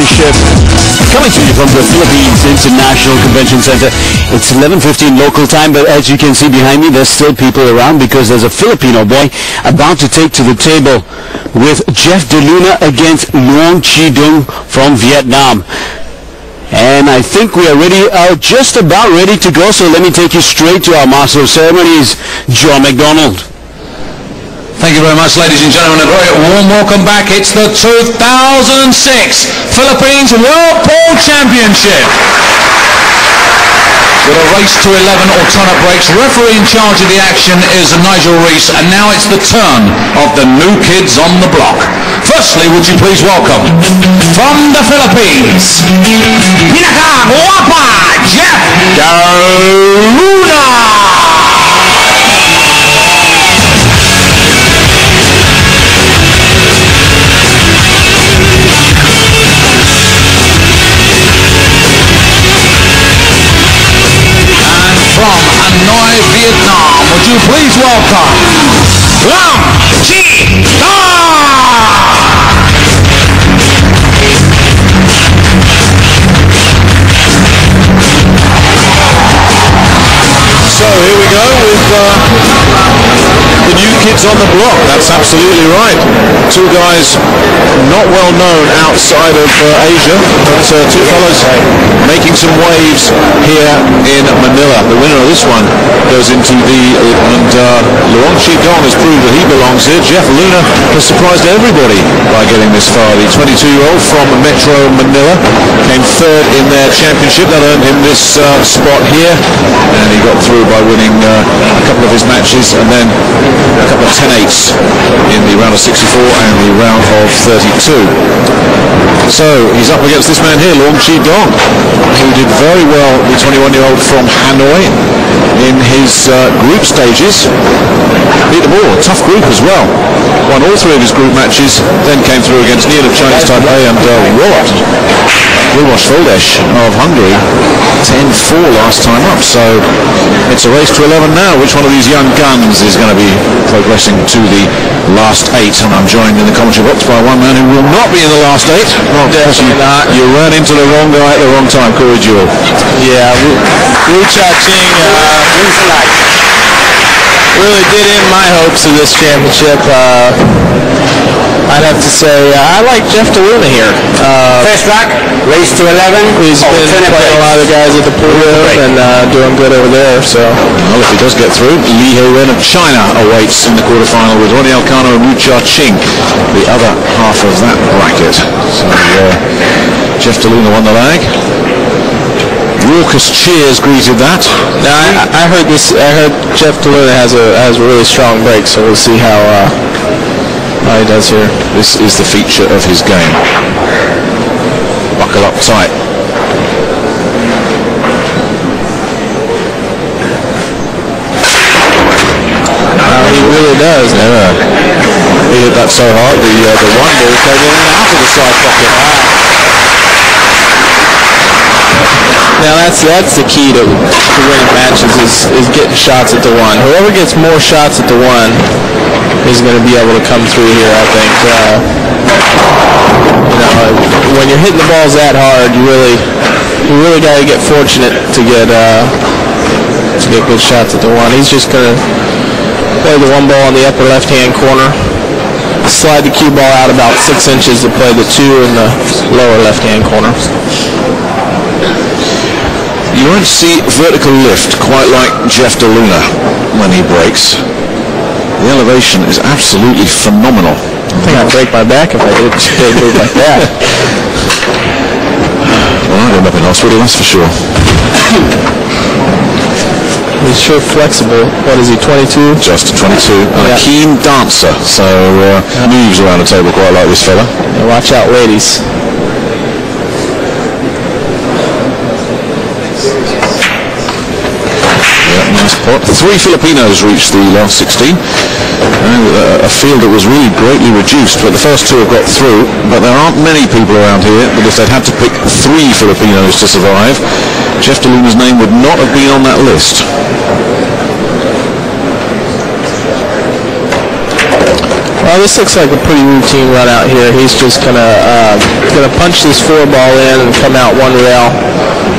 Championship. Coming to you from the Philippines International Convention Center. It's 11:15 local time, but as you can see behind me, there's still people around because there's a Filipino boy about to take to the table with Jeff De Luna against Luong Dung from Vietnam. And I think we are ready, just about ready to go, so let me take you straight to our Master of Ceremonies, John McDonald. Thank you very much, ladies and gentlemen. A very warm welcome back. It's the 2006 Philippines World Pool Championship. With a race to 11 alternate breaks, referee in charge of the action is Nigel Reese, and now it's the turn of the new kids on the block. Firstly, would you please welcome, from the Philippines, Pinaka Guapa Jeff De Luna. From Hanoi, Vietnam, would you please welcome Luong So here we go with the new kids on the block. That's absolutely right. Two guys not well known outside of Asia, but two fellows making some waves here in Manila. The winner of this one goes into the, and Luong Dung has proved that he belongs here. Jeff Luna has surprised everybody by getting this far. The 22-year-old from Metro Manila came third in their championship. That earned him this spot here, and he got through by winning a couple of his matches and then a couple of 10-8s in the round of 64 and the round of 32. So he's up against this man here, Luong Dung, who did very well, the 21-year-old from Hanoi, in his group stages. Beat them all, a tough group as well. Won all three of his group matches, then came through against Neil of Chinese Taipei and walloped Wilmos Foldesh of Hungary 10-4 last time up. So it's a race to 11 now. Which one of these young guns is going to be progressing to the last 8? And I'm joined in the commentary box by one man who will not be in the last 8. Well, definitely not. You ran into the wrong guy at the wrong time, Corey Jewell. Yeah, Wu Cha-Ching really did end my hopes of this championship. I'd have to say I like Jeff De Luna here. First track, race to 11. He's been playing a lot of the guys at the pool and doing good over there. So, well, if he does get through, Li He-Wen of China awaits in the quarterfinal with Ronnie Alcano and Wu Cha-Ching, the other half of that bracket. So Jeff De Luna won the leg. Raucous cheers greeted that. Now I heard this. I heard Jeff De Luna has a really strong break, so we'll see how he does here. This is the feature of his game. Buckle up tight. He really does. Yeah. He hit that so hard. The one ball came in and out of the side pocket. Now that's the key to winning matches is getting shots at the one. Whoever gets more shots at the one is going to be able to come through here, I think. When you're hitting the balls that hard, you really got to get fortunate to get good shots at the one. He's just going to play the one ball in the upper left-hand corner, slide the cue ball out about 6 inches to play the two in the lower left-hand corner. You won't see vertical lift quite like Jeff De Luna when he breaks. The elevation is absolutely phenomenal. I think I'd break my back if I did a move like that. Well, I'd end up in hospital, that's for sure. He's sure flexible. What is he, 22? Just a 22. And a keen dancer, so moves around the table quite like this fella. Yeah, watch out, ladies. Nice pot. 3 Filipinos reached the last 16. A field that was really greatly reduced, but the first 2 have got through. But there aren't many people around here, but if they'd had to pick 3 Filipinos to survive, Jeff De Luna's name would not have been on that list. Well, this looks like a pretty routine run out here. He's just gonna punch this 4 ball in and come out 1 rail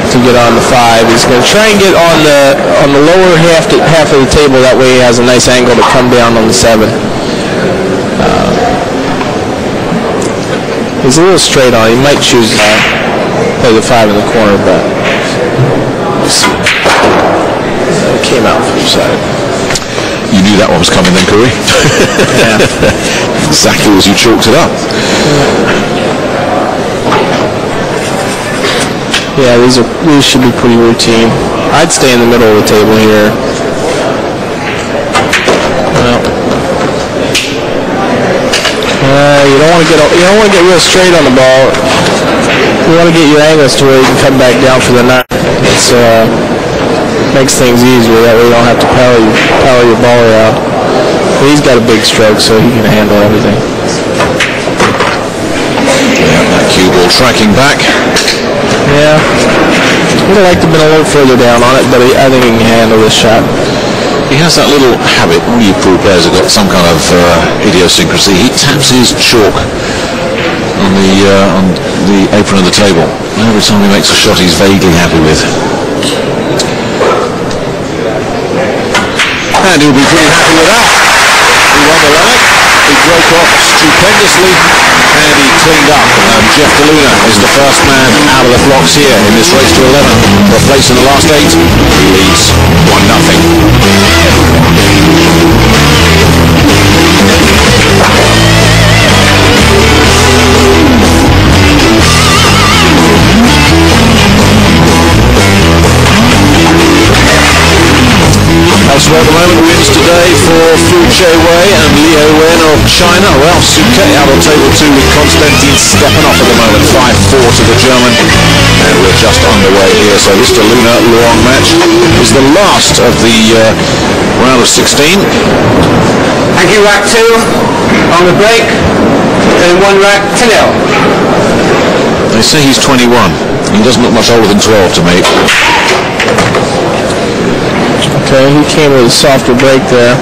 to get on the 5. He's gonna try and get on the lower half of the table. That way he has a nice angle to come down on the 7. He's a little straight on. He might choose to play the 5 in the corner, but it came out from the side. You knew that one was coming then, Curry? Yeah. Exactly as you chalked it up. Yeah, these should be pretty routine. I'd stay in the middle of the table here. Well, you don't want to get real straight on the ball. You want to get your angles to where you can come back down for the 9. It's makes things easier. That way you don't have to power your ball around. But he's got a big stroke, so he can handle everything. Yeah, that cue ball tracking back. Yeah. He'd have liked to have been a little further down on it, but I think he can handle this shot. He has that little habit. All you pool players have got some kind of idiosyncrasy. He taps his chalk on the apron of the table. Every time he makes a shot, he's vaguely happy with. And he'll be pretty happy with that. He won the leg, he broke off stupendously, and he cleaned up. And Jeff DeLuna is the first man out of the blocks here in this race to 11 for a place in the last 8. He leads 1-0. Elsewhere at the moment, wins today for Fu Chei-wei and Liu Wen of China. Well, Suke out on table 2 with Konstantin Stepanov at the moment, 5-4 to the German. And we're just underway here. So this Dung Luong match is the last of the round of 16. Thank you, rack 2 on the break, and 1 rack to 0. They say he's 21. He doesn't look much older than 12 to me. Okay, he came with a softer break there.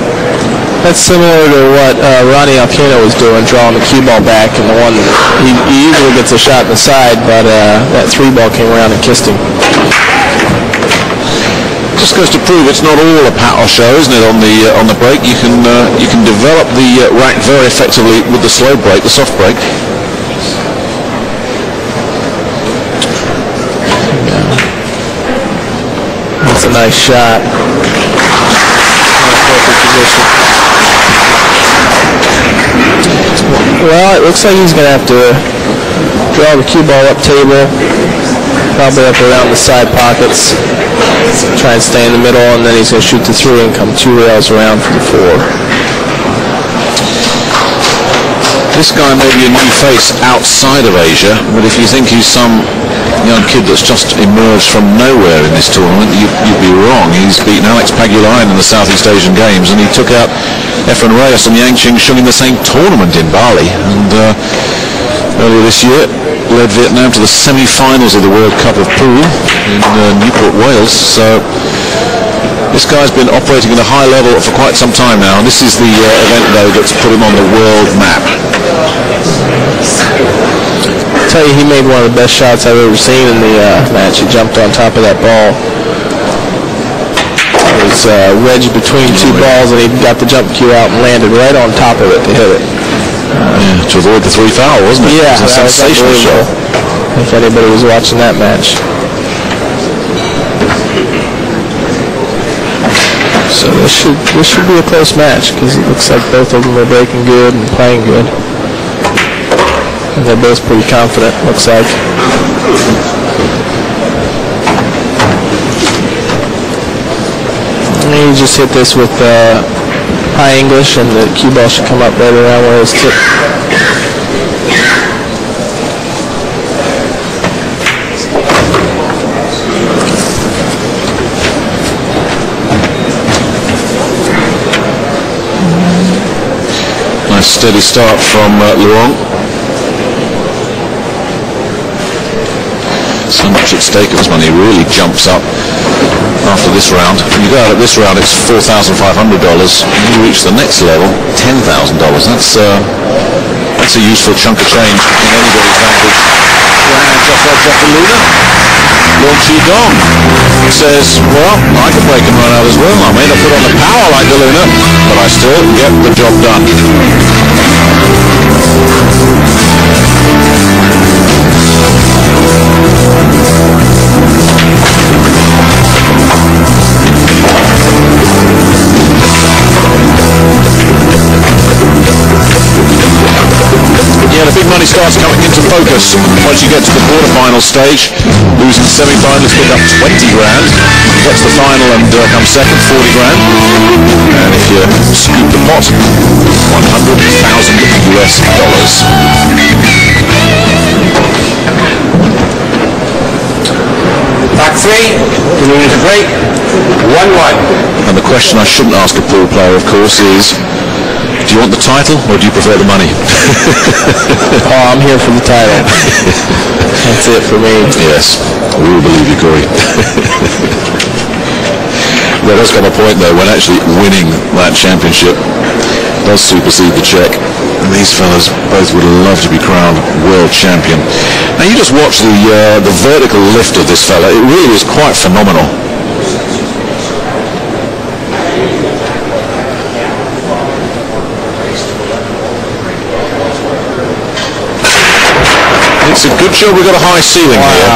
That's similar to what Ronnie Alcano was doing, drawing the cue ball back, and the one he usually gets a shot in the side, but that 3 ball came around and kissed him. Just goes to prove it's not all a pat or show, isn't it? On the break, you can develop the rack very effectively with the slow break, the soft break. That's a nice shot. Perfect position. Well, it looks like he's going to have to draw the cue ball up table, probably up around the side pockets, try and stay in the middle, and then he's going to shoot the 3 and come 2 rails around for the 4. This guy may be a new face outside of Asia, but if you think he's some young kid that's just emerged from nowhere in this tournament, you'd be wrong. He's beaten Alex Pagulayan in the Southeast Asian Games, and he took out Efren Reyes and Yang Ching-shung in the same tournament in Bali. And earlier this year, led Vietnam to the semi-finals of the World Cup of Pool in Newport, Wales. So this guy's been operating at a high level for quite some time now, and this is the event, though, that's put him on the world map. I'll tell you, he made one of the best shots I've ever seen in the match. He jumped on top of that ball. It was wedged between 2 balls, and he got the jump cue out and landed right on top of it to hit it. Yeah, to avoid the 3 foul, wasn't it? Yeah, it was a sensational shot. If anybody was watching that match. So this should be a close match, because it looks like both of them are breaking good and playing good. And they're both pretty confident, looks like. And you just hit this with high English, and the cue ball should come up right around where it's tipped. Nice steady start from Luong. So much at stake at this one. He really jumps up after this round. When you go out at this round, it's $4,500. You reach the next level, $10,000. That's a useful chunk of change in anybody's language. And Jaffa Luna. Luong Dong says, well, I can break and run out as well. I may not put on the power like the Luna, but I still get the job done. Yeah, the big money starts coming into focus once you get to the quarterfinal stage. Losing semi-finalists pick up 20 grand. Get to the final and come second, 40 grand. And if you scoop the pot, $100,000 US. Back three, going into break, 1-1. And the question I shouldn't ask a pool player, of course, is, do you want the title or do you prefer the money? Oh, I'm here for the title. That's it for me. Yes, we will believe you, Corey. That does come a point, though, when actually winning that championship does supersede the check. And these fellas both would love to be crowned world champion. Now, you just watch the vertical lift of this fella. It really is quite phenomenal. It's a good job we've got a high ceiling here.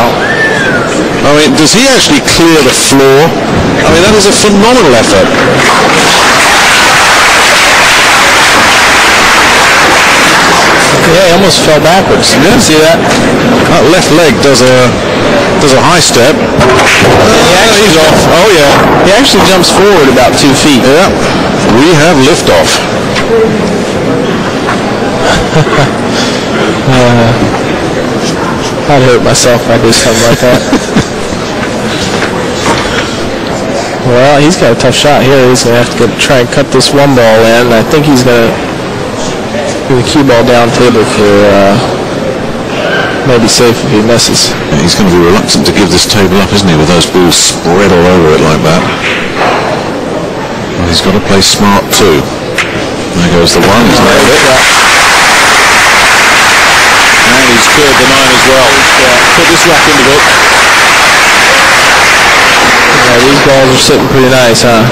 I mean, does he actually clear the floor? I mean, that is a phenomenal effort. Yeah, he almost fell backwards. Yeah. See that? That left leg does a high step. He's off. Oh yeah. He actually jumps forward about 2 feet. Yeah. We have liftoff. I'd hurt myself if I did something like that. Well, he's got a tough shot here. He's going to have to try and cut this one ball in. I think he's going to do the cue ball down table for maybe safe if he misses. Yeah, he's going to be reluctant to give this table up, isn't he, with those balls spread all over it like that. Well, he's got to play smart too. There goes the one. He's nailed it. And he's cleared the 9 as well. Put this rack into it. Yeah, these balls are sitting pretty nice, huh?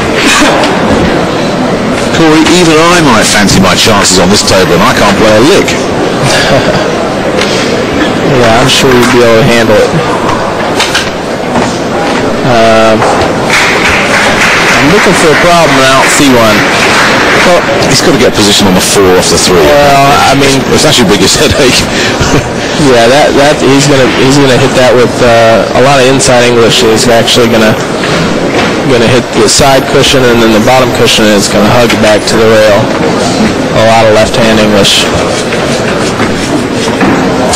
Corey, even I might fancy my chances on this table, and I can't play a lick. Yeah, I'm sure you'd be able to handle it. I'm looking for a problem and I don't see one. Well, he's got to get a position on the 4 off the 3. Well, I mean, it's actually the biggest headache. yeah, that he's gonna hit that with a lot of inside English. He's actually gonna hit the side cushion, and then the bottom cushion is gonna hug back to the rail. A lot of left-hand English.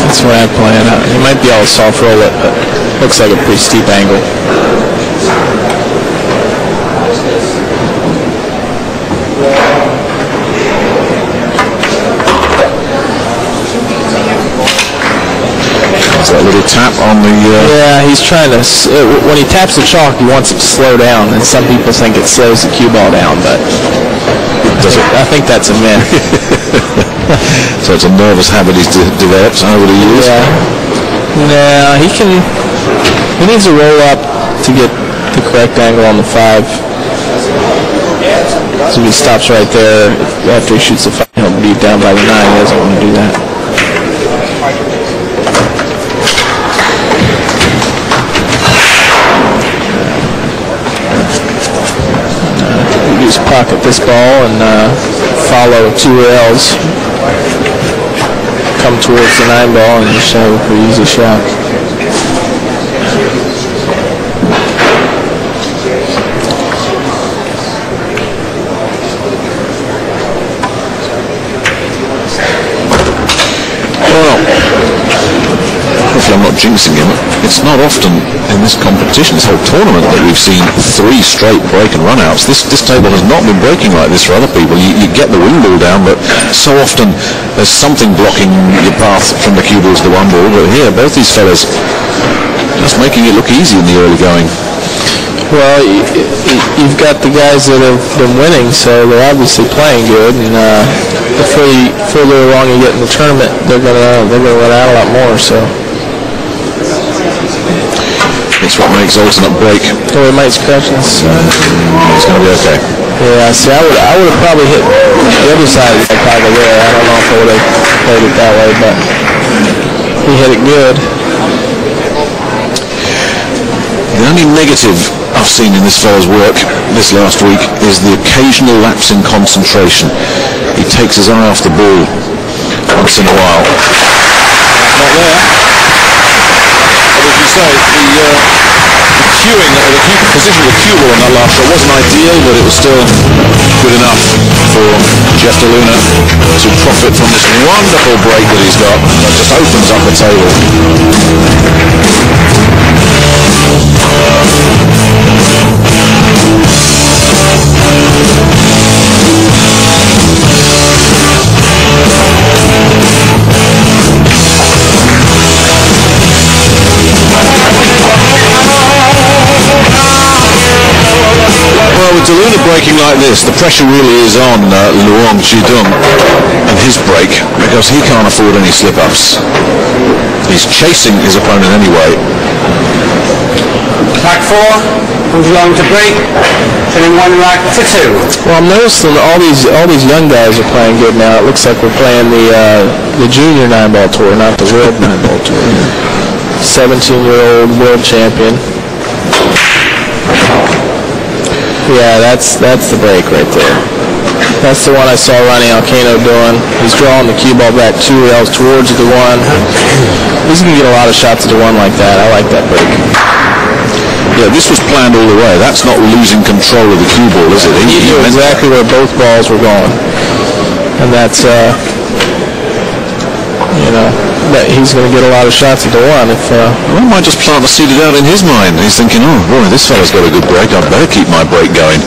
That's what I'm playing. He might be able to soft roll it, but looks like a pretty steep angle. That little tap on the... Yeah, he's trying to... when he taps the chalk, he wants it to slow down, and some people think it slows the cue ball down, but I think that's a myth. So it's a nervous habit he's developed over the years. Yeah. Nah, he needs to roll up to get the correct angle on the 5. So if he stops right there, after he shoots the 5, he'll be down by the 9. He doesn't want to do that. Just pocket this ball and follow 2 rails, come towards the 9 ball, and just have a pretty easy shot. Well, hopefully I'm not jinxing him. It's not often in this competition, this whole tournament, that we've seen 3 straight break and run-outs. This table has not been breaking like this for other people. You get the wing ball down, but so often there's something blocking your path from the cue balls to the 1 ball. But here, both these fellas just making it look easy in the early going. Well, you've got the guys that have been winning, so they're obviously playing good. And the further along you get in the tournament, they're gonna run out a lot more. So it's what makes alternate break. Oh, we might scratch this. It's going to be okay. Yeah, see, I would have probably hit the other side of the pocket there. I don't know if I would have played it that way, but he hit it good. The only negative I've seen in this fellow's work this last week is the occasional lapse in concentration. He takes his eye off the ball once in a while. Not there. But as you say, the position of the cue ball on that last shot wasn't ideal, but it was still good enough for Jeff DeLuna to profit from this wonderful break that he's got. That just opens up the table. With DeLuna breaking like this, the pressure really is on Luong Dung and his break, because he can't afford any slip-ups. He's chasing his opponent anyway. Rack 4, Dung Luong to break, hitting 1 rack to 2. Well, I'm noticing all these young guys are playing good now. It looks like we're playing the junior 9-ball tour, not the world 9-ball tour. 17-year-old world champion. Yeah, that's the break right there. That's the one I saw Ronnie Alcano doing. He's drawing the cue ball back 2 rails towards the 1. He's going to get a lot of shots at the 1 like that. I like that break. Yeah, this was planned all the way. That's not losing control of the cue ball, is it? He knew exactly where both balls were going. And that's, that he's going to get a lot of shots at the 1 if... Well, he might just plant the seed out in his mind. He's thinking, oh, boy, this fella's got a good break. I'd better keep my break going.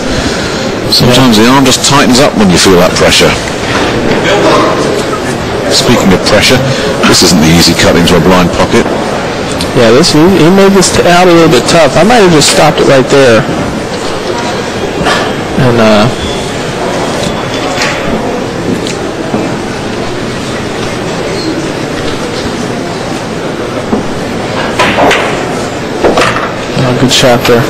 Sometimes the arm just tightens up when you feel that pressure. Speaking of pressure, this isn't the easy cut into a blind pocket. Yeah, he made this out a little bit tough. I might have just stopped it right there. And, good shot there.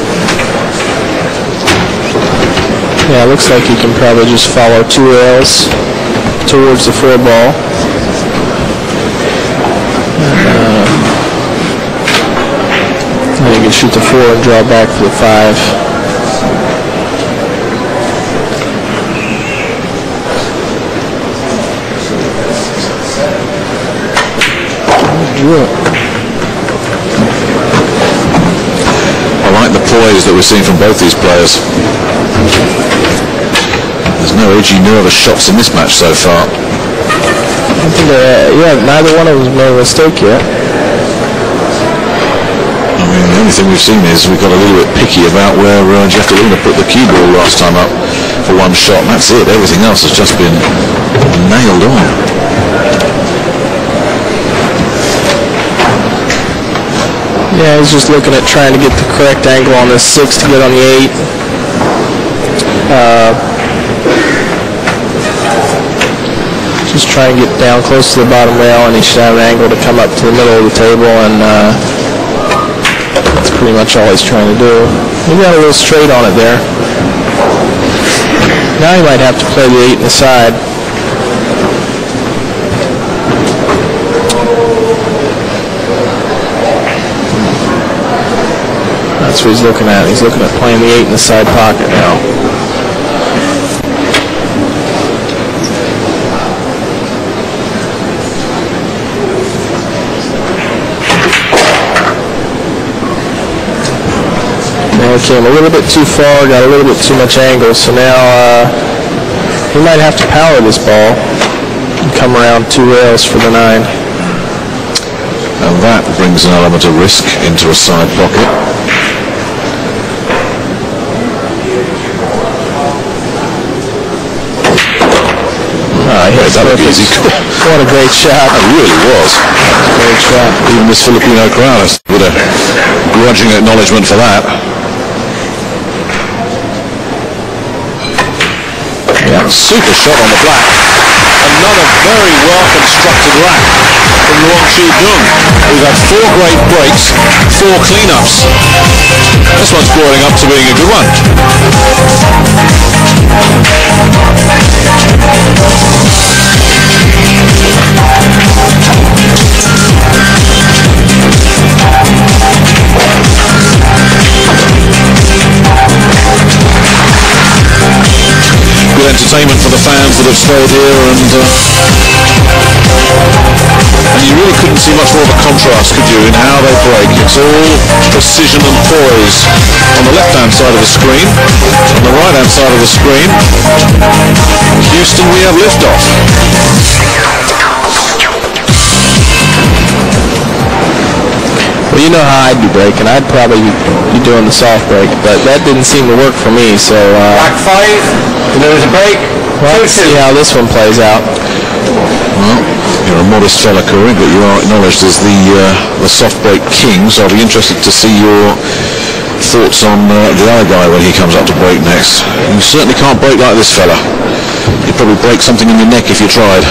Yeah, it looks like you can probably just follow 2 rails towards the 4 ball. And you can shoot the 4 and draw back for the 5. I like the poise that we're seeing from both these players. There's no edgy, nervous shots in this match so far. I think neither one of them has made a mistake yet. I mean, the only thing we've seen is we've got a little bit picky about where Jeff DeLuna put the cue ball last time up for 1 shot, and that's it. Everything else has just been nailed on. Yeah, he's just looking at trying to get the correct angle on this 6 to get on the 8. Just try and get down close to the bottom rail, and he should have an angle to come up to the middle of the table, and that's pretty much all he's trying to do. He got a little straight on it there. Now he might have to play the 8 in the side. That's what he's looking at. He's looking at playing the 8 in the side pocket now. Now he came a little bit too far, got a little bit too much angle, so now he might have to power this ball and come around 2 rails for the 9. And that brings an element of risk into a side pocket. That looked easy. What a great shot. It really was. Great shot. Even this Filipino crowd would have grudging acknowledgement for that. Super shot on the black. Another very well-constructed rack from Luong Dung. We've had 4 great breaks, 4 cleanups. This one's growing up to being a good one. Good entertainment for the fans that have stayed here, and you really couldn't see much more of a contrast, could you, in how they break. It's all precision and poise on the left-hand side of the screen. On the right-hand side of the screen, Houston, we have liftoff. Well, you know how I'd be breaking. I'd probably be doing the soft break, but that didn't seem to work for me, so... Back 5, and there was a break. Well, let's see how this one plays out. Well, you're a modest fella, Corey, but you are acknowledged as the soft break king, so I'll be interested to see your thoughts on the other guy when he comes up to break next. You certainly can't break like this fella. You'd probably break something in your neck if you tried.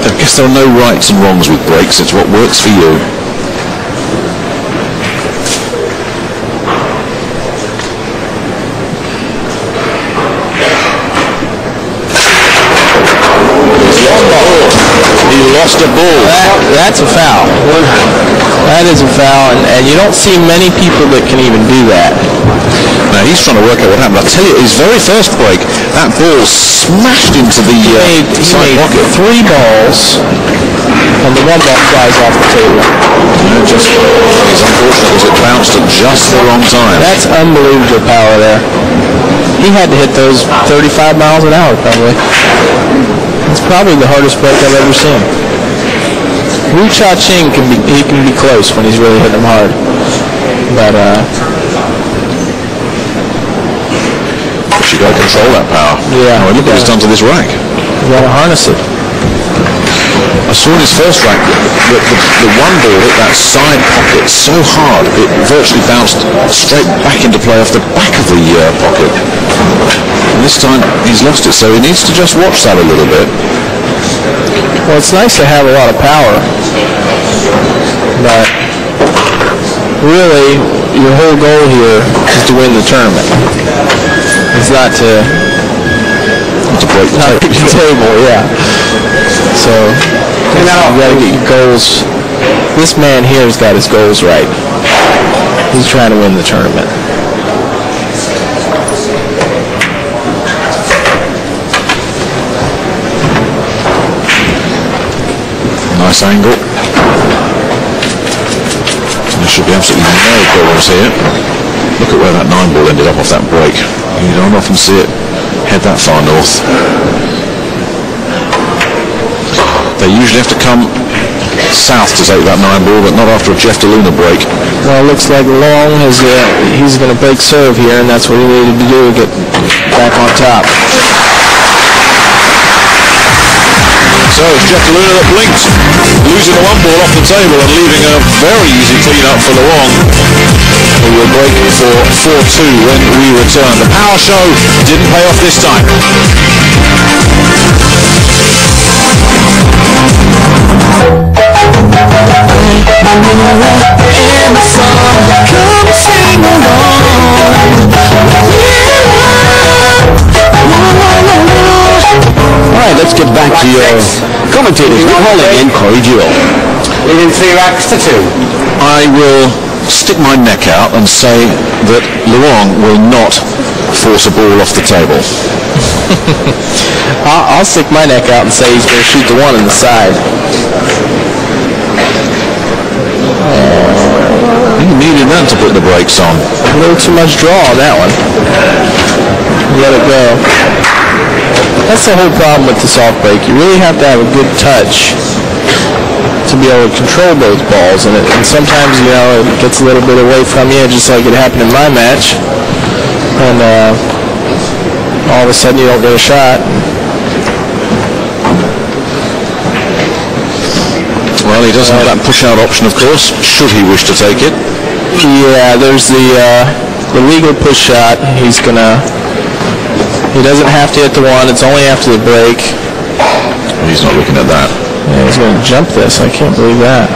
I guess there are no rights and wrongs with breaks. It's what works for you. He lost a ball. That's a foul. That is a foul, and you don't see many people that can even do that. Now he's trying to work out what happened. I'll tell you, his very first break, that ball smashed into the side pocket. 3 balls, and the 1 ball flies off the table. It's unfortunate because it bounced at just the wrong time. That's unbelievable power there. He had to hit those 35 miles an hour, probably. It's probably the hardest break I've ever seen. Wu Cha-Ching can be close when he's really hitting them hard. But you got to control that power. Yeah. Oh, look what he's done to this rack. You got to harness it. I saw in his first rack that the 1 ball hit that side pocket so hard it virtually bounced straight back into play off the back of the pocket. And this time he's lost it, so he needs to just watch that a little bit. Well, it's nice to have a lot of power, but really your whole goal here is to win the tournament. It's not to break the table, yeah. So you got to get your goals. This man here has got his goals right. He's trying to win the tournament. Nice angle. There should be absolutely no problems here. Look at where that 9 ball ended up off that break. You don't often see it head that far north. They usually have to come south to take that 9 ball, but not after a Jeff DeLuna break. Well, it looks like Long has he's going to break serve here, and that's what he needed to do to get back on top. So it's Jeff DeLuna that blinked, losing the 1 ball off the table and leaving a very easy clean-up for Luong, who will break for 4-2 when we return. The power show didn't pay off this time. Alright, let's get back to your commentators. Nick Holling and Corey Jewell. Leading 3 racks to 2. I will stick my neck out and say that Luong will not force a ball off the table. I'll stick my neck out and say he's going to shoot the 1 in the side. He needed that to put the brakes on. A little too much draw on that one. Let it go. That's the whole problem with the soft break. You really have to have a good touch to be able to control those balls, and sometimes, you know, it gets a little bit away from you, just like it happened in my match, and all of a sudden you don't get a shot. Well, he doesn't have that push-out option, of course, should he wish to take it. Yeah, there's the the legal push shot. He doesn't have to hit the one. It's only after the break. He's not looking at that. Yeah, he's going to jump this. I can't believe that.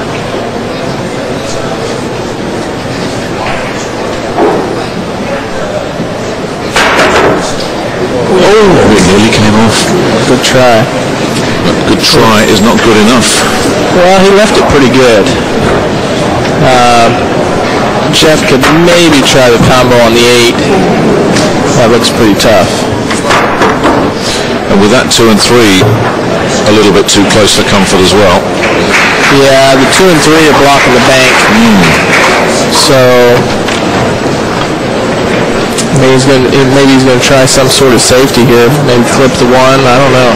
Oh, it nearly came off. Good try. But good try is not good enough. Well, he left it pretty good. Jeff could maybe try the combo on the 8. That looks pretty tough. And with that 2 and 3 a little bit too close for comfort as well. Yeah, the 2 and 3 are blocking the bank. So maybe he's going to try some sort of safety here. Maybe clip the 1. I don't know.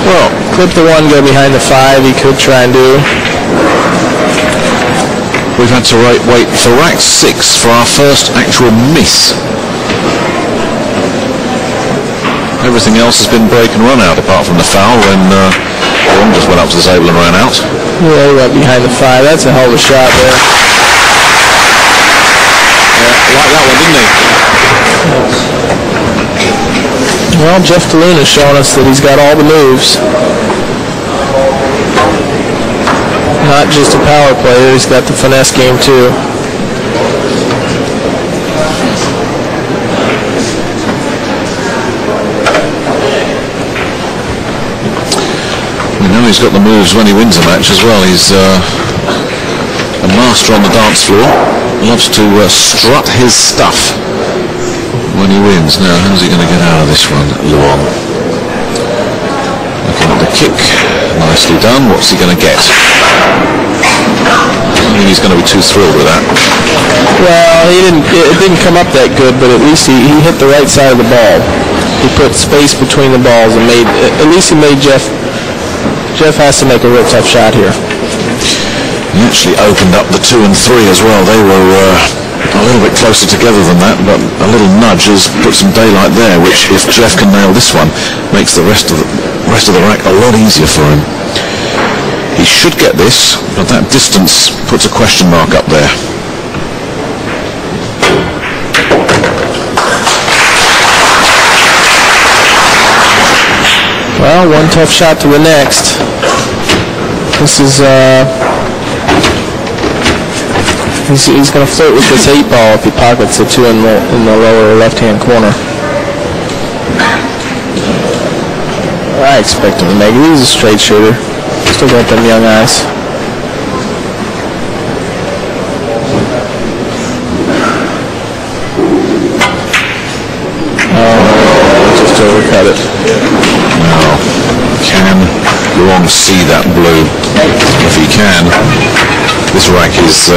Well, clip the 1, go behind the 5. He could try and do. We've had to wait for rack 6 for our first actual miss. Everything else has been break and run out, apart from the foul when Luong just went up to the table and ran out. Yeah, he went behind the 5. That's a hell of a shot there. Yeah, like that one, didn't he? Well, Jeff DeLune has shown us that he's got all the moves. Not just a power player, he's got the finesse game too. We know he's got the moves when he wins a match as well. He's a master on the dance floor. Loves to strut his stuff when he wins. Now, how's he going to get out of this one, Luong? Looking at the kick. Nicely done. What's he going to get? I think he's going to be too thrilled with that. Well, it didn't come up that good, but at least he hit the right side of the ball. He put space between the balls and at least he made Jeff has to make a real tough shot here. He actually opened up the 2 and 3 as well. They were a little bit closer together than that, but a little nudge has put some daylight there, which if Jeff can nail this one, makes the rest of the rack a lot easier for him. He should get this, but that distance puts a question mark up there. Well, one tough shot to the next. This is he's going to flirt with this 8 ball if he pockets the 2 in the lower left-hand corner. I expect him to make it. He's a straight shooter. Still got them young eyes. Oh, just overcut it. Now, can Luong see that blue? If he can, this rack is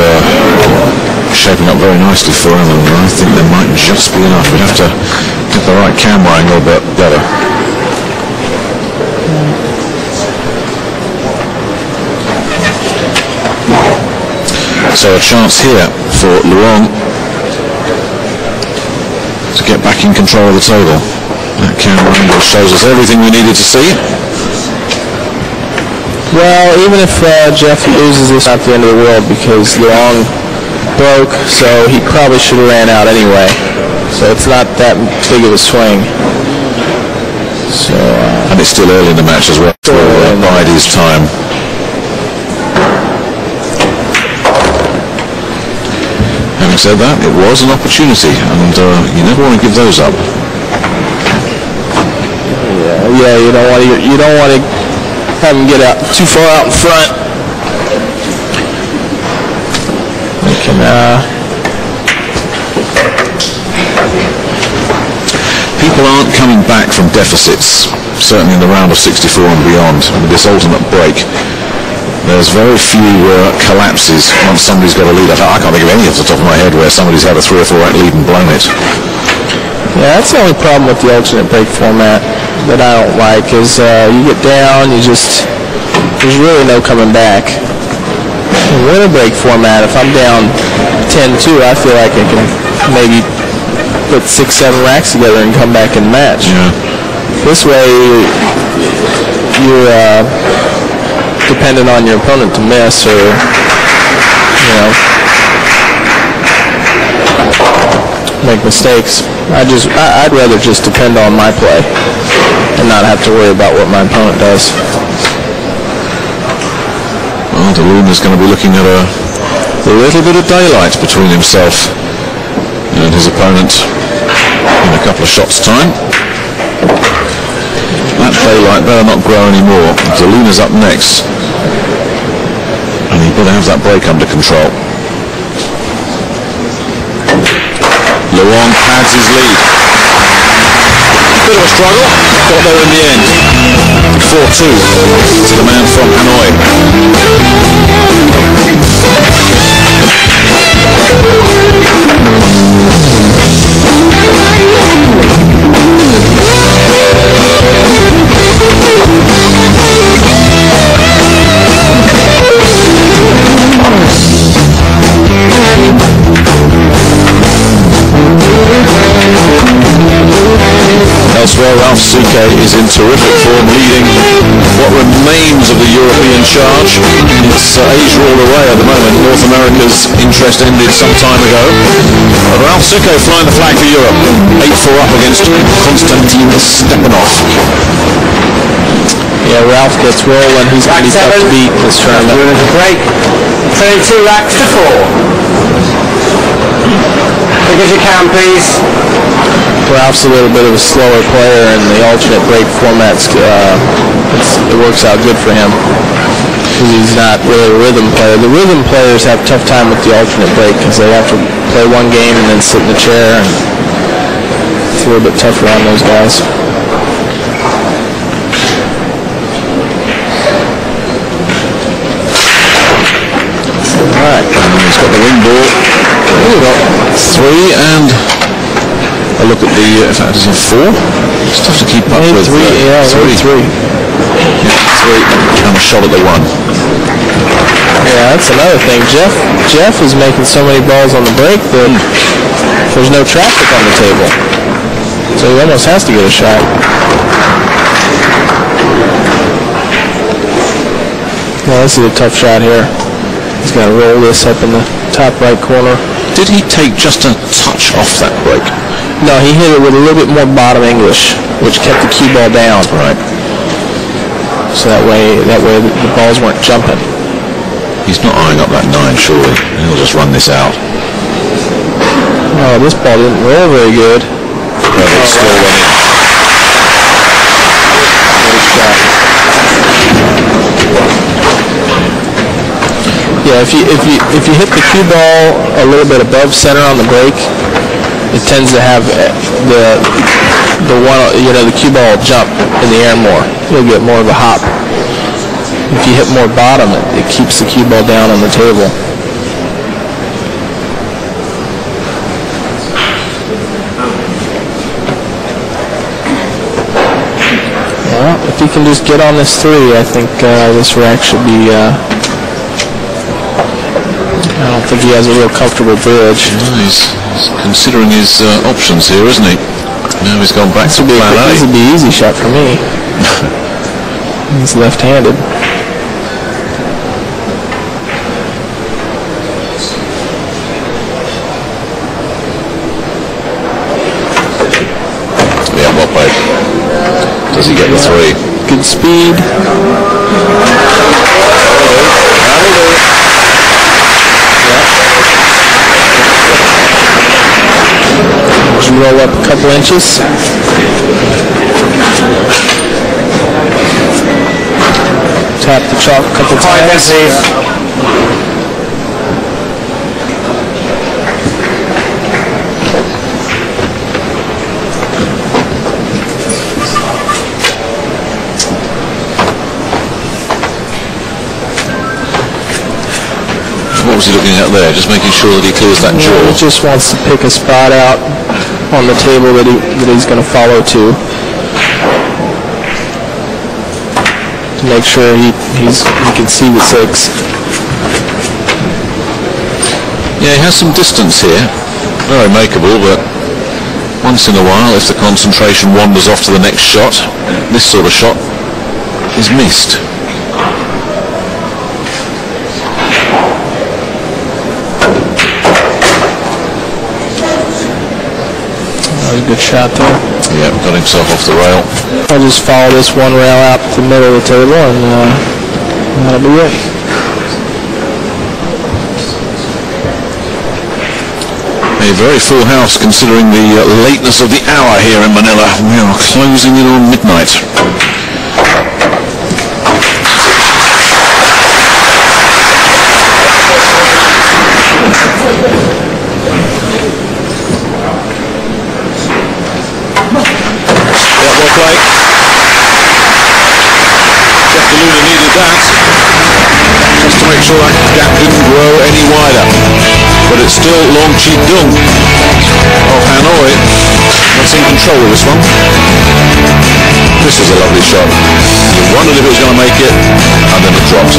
shaping up very nicely for him, and I think there might just be enough. We have to get the right camera angle, but better. So a chance here for Luong to get back in control of the table. That camera angle shows us everything we needed to see. Well, even if Jeff loses this, not the end of the world, because Luong broke, so he probably should have ran out anyway. So it's not that big of a swing. So and it's still early in the match as well. So bide his time. Having said that, it was an opportunity, and you never want to give those up. Yeah, you don't want to have him get out too far out in front. We can people aren't coming back from deficits, certainly in the round of 64 and beyond. With this ultimate break, there's very few collapses once somebody's got a lead. I can't think of any off the top of my head where somebody's had a 3 or 4 rack lead and blown it. Yeah, that's the only problem with the alternate break format that I don't like, is you get down, there's really no coming back. In winner break format, if I'm down 10-2, I feel like I can maybe put 6-7 racks together and come back and match. Yeah. This way, you're dependent on your opponent to miss, or make mistakes. I'd rather just depend on my play and not have to worry about what my opponent does. Well, Luong is going to be looking at a little bit of daylight between himself and his opponent in a couple of shots' time. That daylight better not grow anymore. Luong's up next, and he better have that break under control. Luong pads his lead. Bit of a struggle, got there in the end. 4-2 to the man from Hanoi. Elsewhere, Ralph Suke is in terrific form, leading what remains of the European charge. It's Asia all the way at the moment. North America's interest ended some time ago. But Ralph Suke flying the flag for Europe. 8-4 up against Konstantin Stepanov. Yeah, Ralph gets rolling. He's going to be tough to beat this tournament. Doing a break. 32 racks to 4. Quick as you can, please. Ralph's a little bit of a slower player, and the alternate break formats, it works out good for him. He's not really a rhythm player. The rhythm players have a tough time with the alternate break because they have to play one game and then sit in the chair. And it's a little bit tougher on those guys. All right, he's got the ring ball. We've got 3 and a look at the, in fact, is it 4? It's tough to keep up with. 3, yeah, 3. Yeah, 3 and a shot at the 1. Yeah, that's another thing. Jeff is making so many balls on the break that there's no traffic on the table. So he almost has to get a shot. Yeah, this is a tough shot here. He's got to roll this up in the top right corner. Did he take just a touch off that break? No, he hit it with a little bit more bottom English, which kept the cue ball down. Right. So that way the balls weren't jumping. He's not eyeing up that 9, surely. He'll just run this out. Oh, this ball didn't roll very good. But it still went in. Nice shot. Yeah, if you hit the cue ball a little bit above center on the break, it tends to have the cue ball jump in the air more. You'll get more of a hop. If you hit more bottom, it keeps the cue ball down on the table. Well, if he can just get on this 3, I think this rack should be. I don't think he has a real comfortable bridge. No, he's considering his options here, isn't he? Now he's gone back to plan A. This would be an easy shot for me. He's left-handed. Yeah, well played. Does he get the 3? Good speed. That'll do. Just roll up a couple inches. Tap the chalk a couple times. What was he looking at there? Just making sure that he clears that jaw. He just wants to pick a spot out on the table that he's going to follow to make sure he can see the 6. Yeah, he has some distance here. Very makeable, but once in a while, if the concentration wanders off to the next shot, this sort of shot is missed. good shot there. Yeah, got himself off the rail. I'll just follow this one rail out to the middle of the table, and that'll be it. A very full house considering the lateness of the hour here in Manila. We are closing in on midnight. Well played. Jeff DeLuna needed that just to make sure that gap didn't grow any wider. But it's still Luong Dung of Hanoi that's in control of this one. This is a lovely shot. You wondered if it was going to make it, and then it dropped.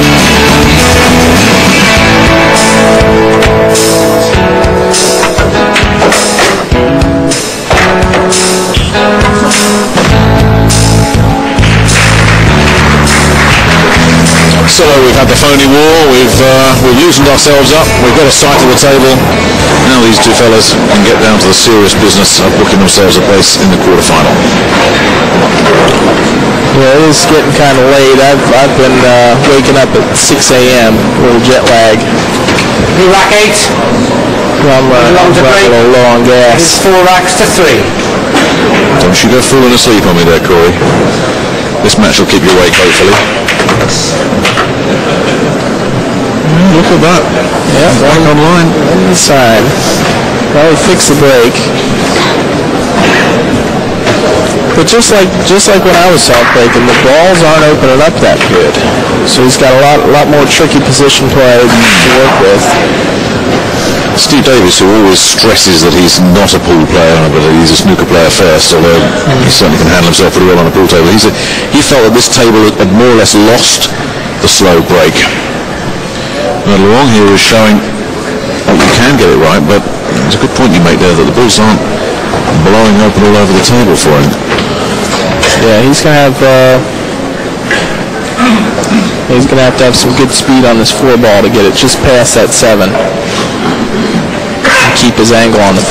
So we've had the phony war, we've loosened ourselves up, we've got a sight of the table. Now these two fellas can get down to the serious business of booking themselves a place in the quarterfinal. Yeah, it is getting kind of late. I've been waking up at 6 a.m. a little jet lag. New rack 8. I'm running a little low on gas. It's 4 racks to 3. Don't you go falling asleep on me there, Corey. This match will keep you awake, hopefully. Look at that. Yeah, back online. Inside. Well, he fixed the break. But just like when I was soft breaking, the balls aren't opening up that good. So he's got a lot more tricky position play to work with. Steve Davis, who always stresses that he's not a pool player, but he's a snooker player first, although he certainly can handle himself pretty well on a pool table. He said he felt that this table had more or less lost the slow break. Now Luong here is showing that you can get it right, but it's a good point you make there that the balls aren't blowing open all over the table for him. Yeah, he's gonna have have some good speed on this 4 ball to get it just past that 7. And keep his angle on the 5.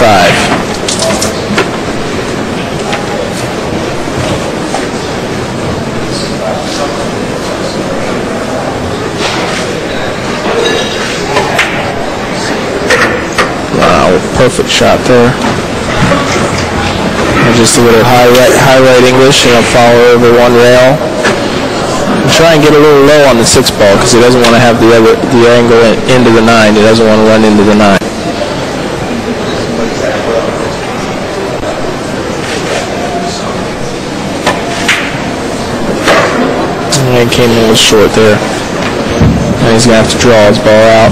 Wow, perfect shot there. And just a little high right English, and I'll follow over 1 rail. And try and get a little low on the 6 ball because he doesn't want to have the angle into the 9. He doesn't want to run into the 9. And came in a little short there. And he's going to have to draw his ball out.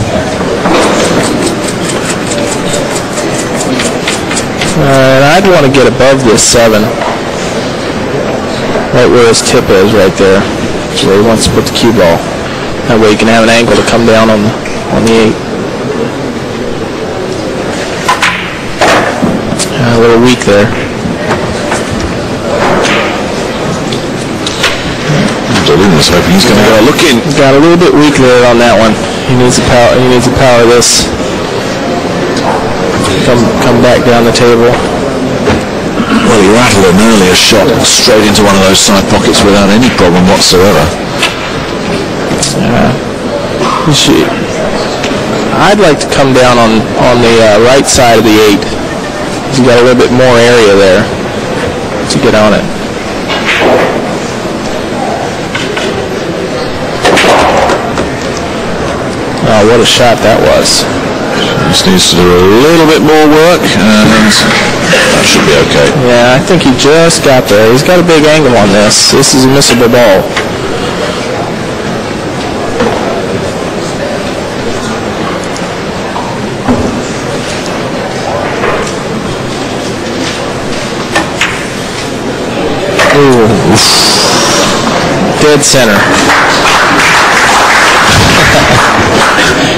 And I'd want to get above this 7. Right where his tip is, right there. So he wants to put the cue ball. That way you can have an angle to come down on the 8. A little weak there. Deluna's hoping he's going to go look in. He's got a little bit weak there on that one. He needs to power this. Come back down the table. Well, he rattled an earlier shot straight into one of those side pockets without any problem whatsoever. I'd like to come down on the right side of the 8. He's got a little bit more area there to get on it. Oh, what a shot that was. Just needs to do a little bit more work, and that should be okay. Yeah, I think he just got there. He's got a big angle on this. This is a missable ball. Ooh. Dead center.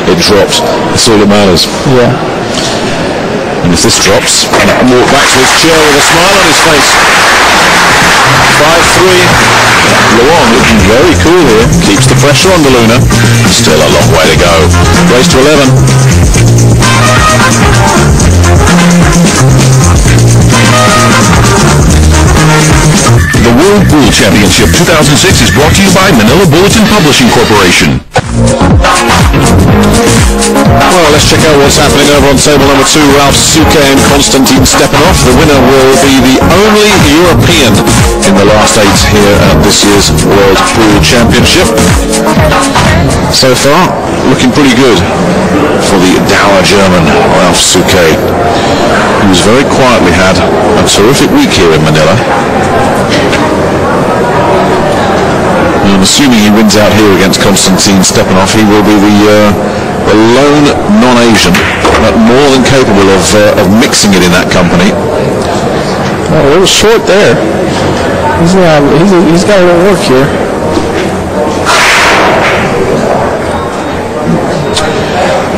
It dropped. That's all that matters. Yeah. And if this drops, he can walk back to his chair with a smile on his face. 5-3. Luong looking very cool here. Keeps the pressure on DeLuna. Still a long way to go. Race to 11. World Pool Championship 2006 is brought to you by Manila Bulletin Publishing Corporation. Well, let's check out what's happening over on table number 2. Ralph Souquet and Konstantin Stepanov. The winner will be the only European in the last 8 here at this year's World Pool Championship. So far, looking pretty good for the dour German, Ralph Souquet, who's very quietly had a terrific week here in Manila. I'm assuming he wins out here against Konstantin Stepanov. He will be the lone non-Asian, but more than capable of mixing it in that company. Oh, a little short there. He's got a little work here.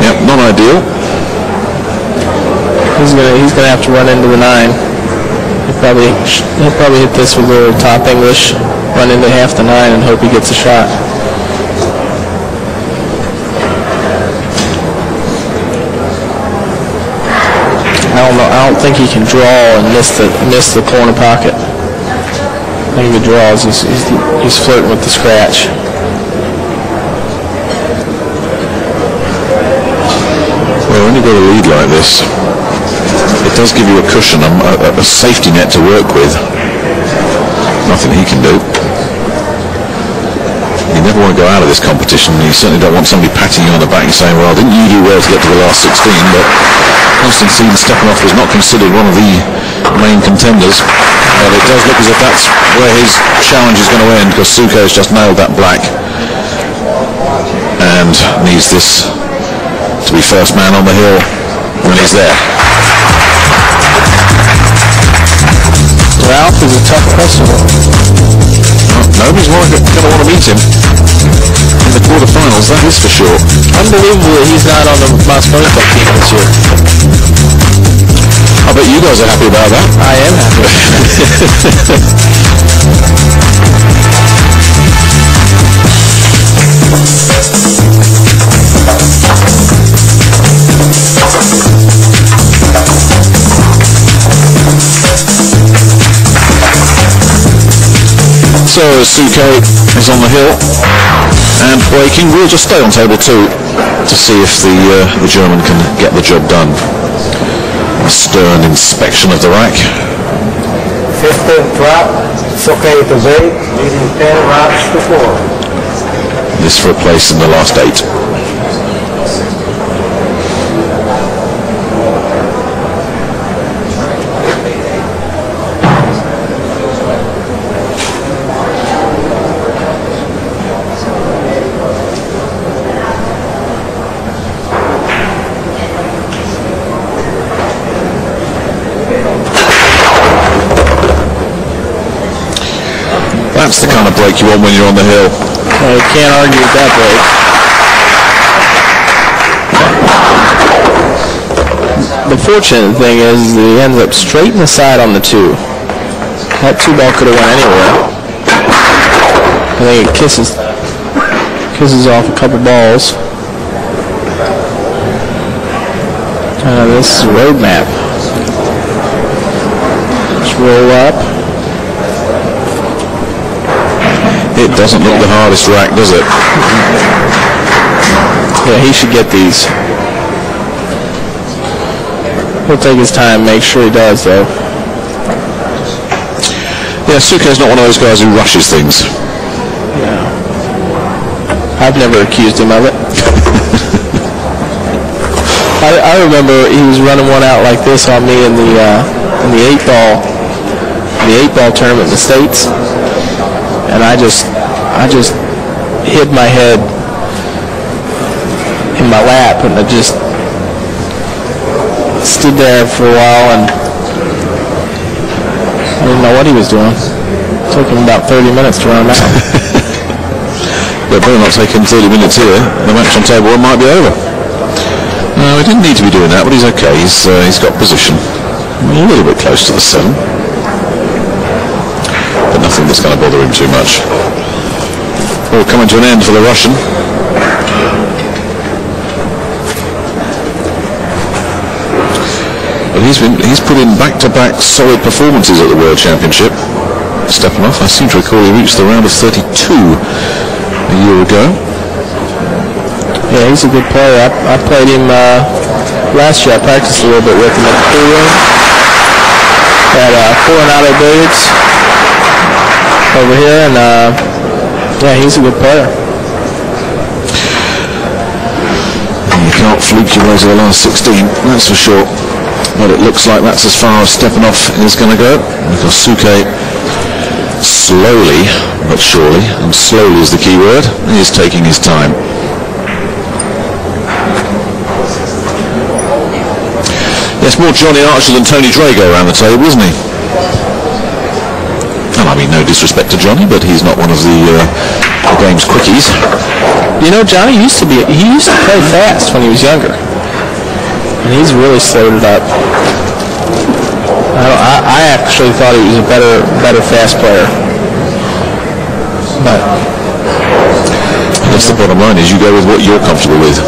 Yep, not ideal. He's gonna have to run into the 9. He'll probably hit this with a little top English, run into half the 9, and hope he gets a shot. I don't think he can draw and miss the corner pocket. I think if he draws, he's flirting with the scratch. Well, when you've got a lead like this, it does give you a cushion, a safety net to work with. Nothing he can do. You never want to go out of this competition. You certainly don't want somebody patting you on the back and saying, well, didn't you do well to get to the last 16? But Konstantin Stepanov was not considered one of the main contenders. But it does look as if that's where his challenge is going to end, because Souquet's just nailed that black and needs this to be first man on the hill when he's there. Ralph is a tough customer. Nobody's going to want to meet him in the quarterfinals, that is for sure. Unbelievable that he's not on the Moscow team this year. I bet you guys are happy about that. I am happy. So Souquet is on the hill and breaking. We'll just stay on table 2 to see if the German can get the job done. A stern inspection of the rack. 15th drop, Souquet to 8, leading 10 drops to 4. This for a place in the last 8. That's the kind of break you want when you're on the hill. Well, you can't argue with that break. The fortunate thing is that he ends up straight in the side on the 2. That 2 ball could have went anywhere. I think it kisses off a couple balls. This is a road map. Just roll up. It doesn't look the hardest rack, does it? Yeah, he should get these. He'll take his time, make sure he does, though. Yeah, Souquet's not one of those guys who rushes things. Yeah. I've never accused him of it. I remember he was running one out like this on me in the 8-ball tournament in the States. And I just hid my head in my lap, and I just stood there for a while, and I didn't know what he was doing. It took him about 30 minutes to run him out. But better not take him 30 minutes here. The match on table 1 might be over. No, he didn't need to be doing that, but he's okay. He's got position. A little bit close to the 7. But nothing that's going to bother him too much. All coming to an end for the Russian. But he's put in back-to-back solid performances at the World Championship. Stepanov. I seem to recall he reached the round of 32 a year ago. Yeah, he's a good player. I played him last year. I practiced a little bit with him at the pool room at Coronado Billiards over here, and yeah, he's a good player. You can't fluke your way to the last 16, that's for sure. But it looks like that's as far as Stepanov is going to go, because Suke slowly but surely, and slowly is the key word, he is taking his time. Yes, more Johnny Archer than Tony Drago around the table, isn't he? And I mean, no disrespect to Johnny, but he's not one of the game's quickies. You know, Johnny used to play fast when he was younger, and he's really slowed it up. I actually thought he was a better fast player. But I guess the bottom line is you go with what you're comfortable with.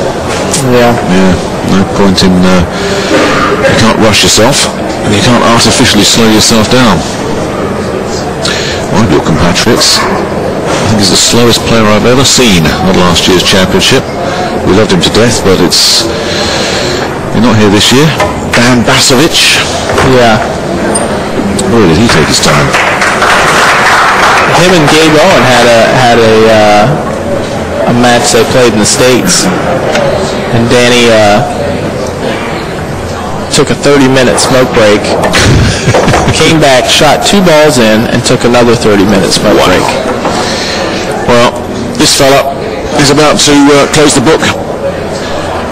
yeah. Yeah, no point in, you can't rush yourself, and you can't artificially slow yourself down. One of your compatriots, I think, is the slowest player I've ever seen at last year's championship. We loved him to death, but you're not here this year. Dan Basovic. Yeah. Boy, did he take his time. Him and Gabe Owen had a match they played in the States, and Danny took a 30-minute smoke break, came back, shot 2 balls in, and took another 30-minute smoke break. Well, this fella is about to close the book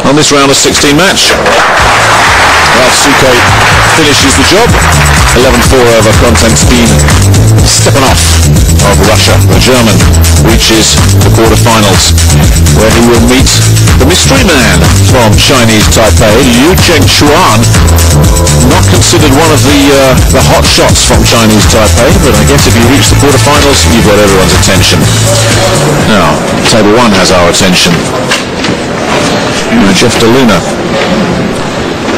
on this round of 16 match. Suke finishes the job. 11-4 over Konstantin Stepanov of Russia. The German reaches the quarterfinals, where he will meet the mystery man from Chinese Taipei, Liu Chengchuan. Not considered one of the hot shots from Chinese Taipei, but I guess if you reach the quarterfinals, you've got everyone's attention. Now, table 1 has our attention. Jeff DeLuna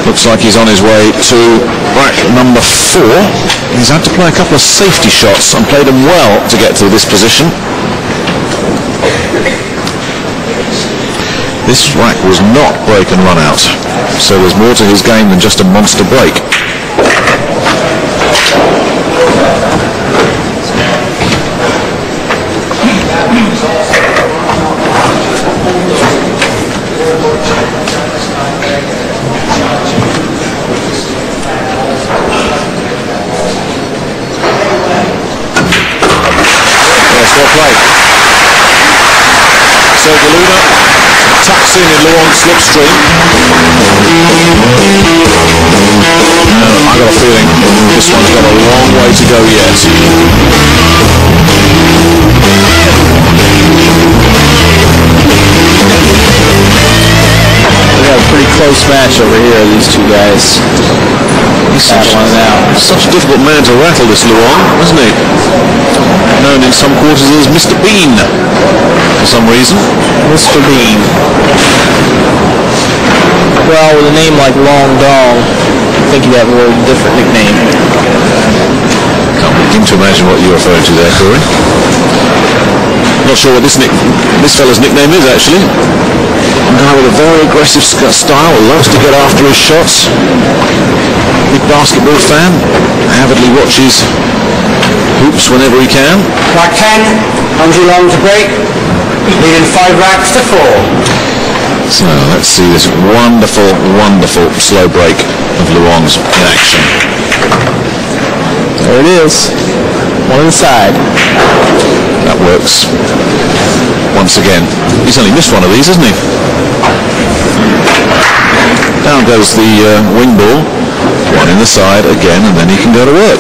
looks like he's on his way to rack number 4. He's had to play a couple of safety shots and played them well to get to this position. This rack was not break and run out, so there's more to his game than just a monster break. So DeLuna tucks in Luong's slipstream. I got a feeling this one's got a long way to go yet. We got a pretty close match over here, these two guys. He's such a difficult man to rattle, this Luong, isn't he? Known in some quarters as Mr. Bean, for some reason. Mr. Bean. Well, with a name like Long Dong, I think he'd have a little different nickname. Can't begin to imagine what you're referring to there, Corey. Not sure what this fella's nickname is, actually. A guy with a very aggressive style, loves to get after his shots. Big basketball fan, avidly watches hoops whenever he can. Rack 10, Dung Luong to break, leading 5 racks to 4. So let's see this wonderful, wonderful slow break of Luong's in action. There it is. One inside. That works. Once again. He's only missed one of these, hasn't he? Down goes the wing ball. One in the side again, and then he can go to work.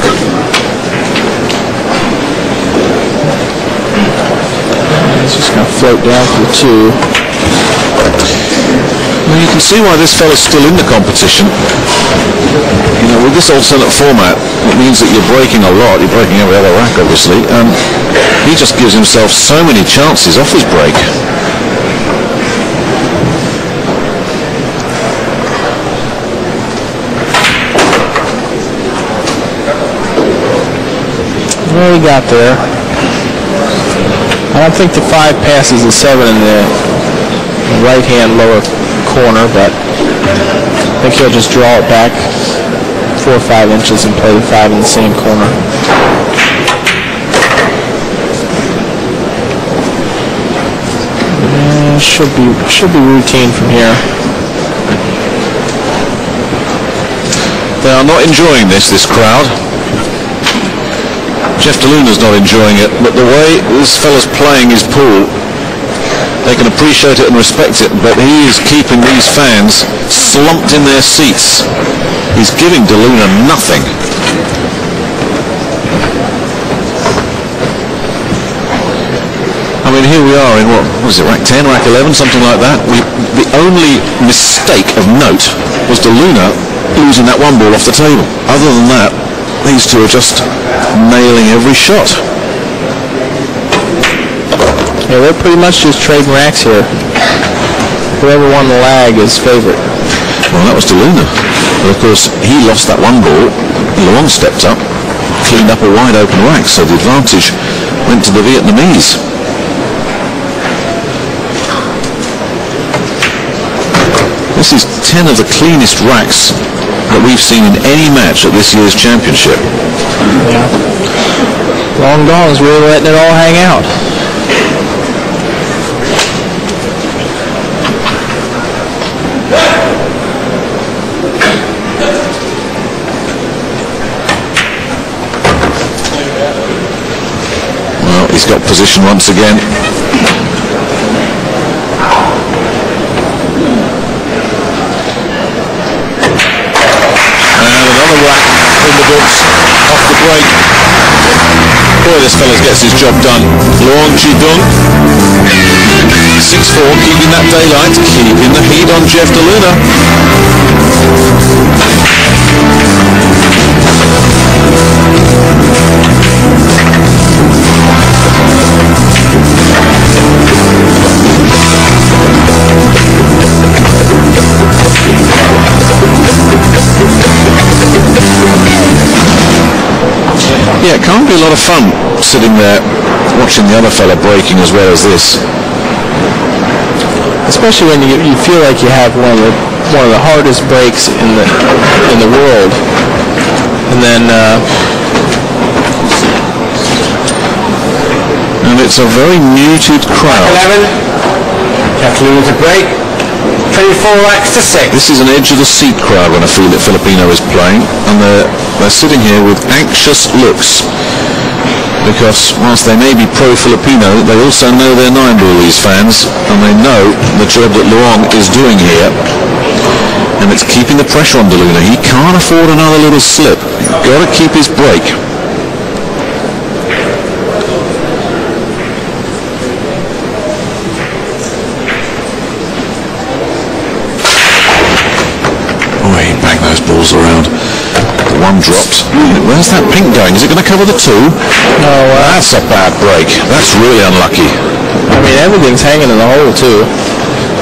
He's just going to float down for the 2. Well, you can see why this fella's still in the competition. You know, with this alternate format, it means that you're breaking a lot. You're breaking every other rack, obviously. He just gives himself so many chances off his break. Well, he got there. I don't think the 5 passes the 7 in the right-hand lower corner, but I think he'll just draw it back 4 or 5 inches and play the 5 in the same corner. Should be routine from here. They are not enjoying this crowd. Jeff DeLuna's not enjoying it, but the way this fella's playing his pool, they can appreciate it and respect it, but he is keeping these fans slumped in their seats. He's giving DeLuna nothing. I mean, here we are in what was it, rack 10, rack 11, something like that. The only mistake of note was DeLuna losing that 1 ball off the table. Other than that, these two are just nailing every shot. Yeah, they're pretty much just trading racks here. Whoever won the lag is favorite. Well, that was DeLuna. But of course, he lost that 1 ball. Luong stepped up, cleaned up a wide open rack, so the advantage went to the Vietnamese. This is 10 of the cleanest racks that we've seen in any match at this year's championship. Yeah. Long Dong's really letting it all hang out. Well, he's got position once again. In the books, off the break. Boy, this fella gets his job done. Luong Dung. 6-4, keeping that daylight, keeping the heat on Jeff DeLuna. Yeah, it can't be a lot of fun sitting there watching the other fella breaking as well as this. Especially when you feel like you have one of the hardest breaks in the world, and then and it's a very muted crowd. 11. Jeff DeLuna to break. 24 racks to 6. This is an edge of the seat crowd when a Filipino is playing, and they're sitting here with anxious looks, because whilst they may be pro-Filipino, they also know their 9-ball, these fans, and they know the job that Luong is doing here, and it's keeping the pressure on DeLuna. He can't afford another little slip. He's got to keep his break. Balls around. The 1 dropped. Where's that pink going? Is it going to cover the 2? No, that's a bad break. That's really unlucky. I mean, everything's hanging in the hole too.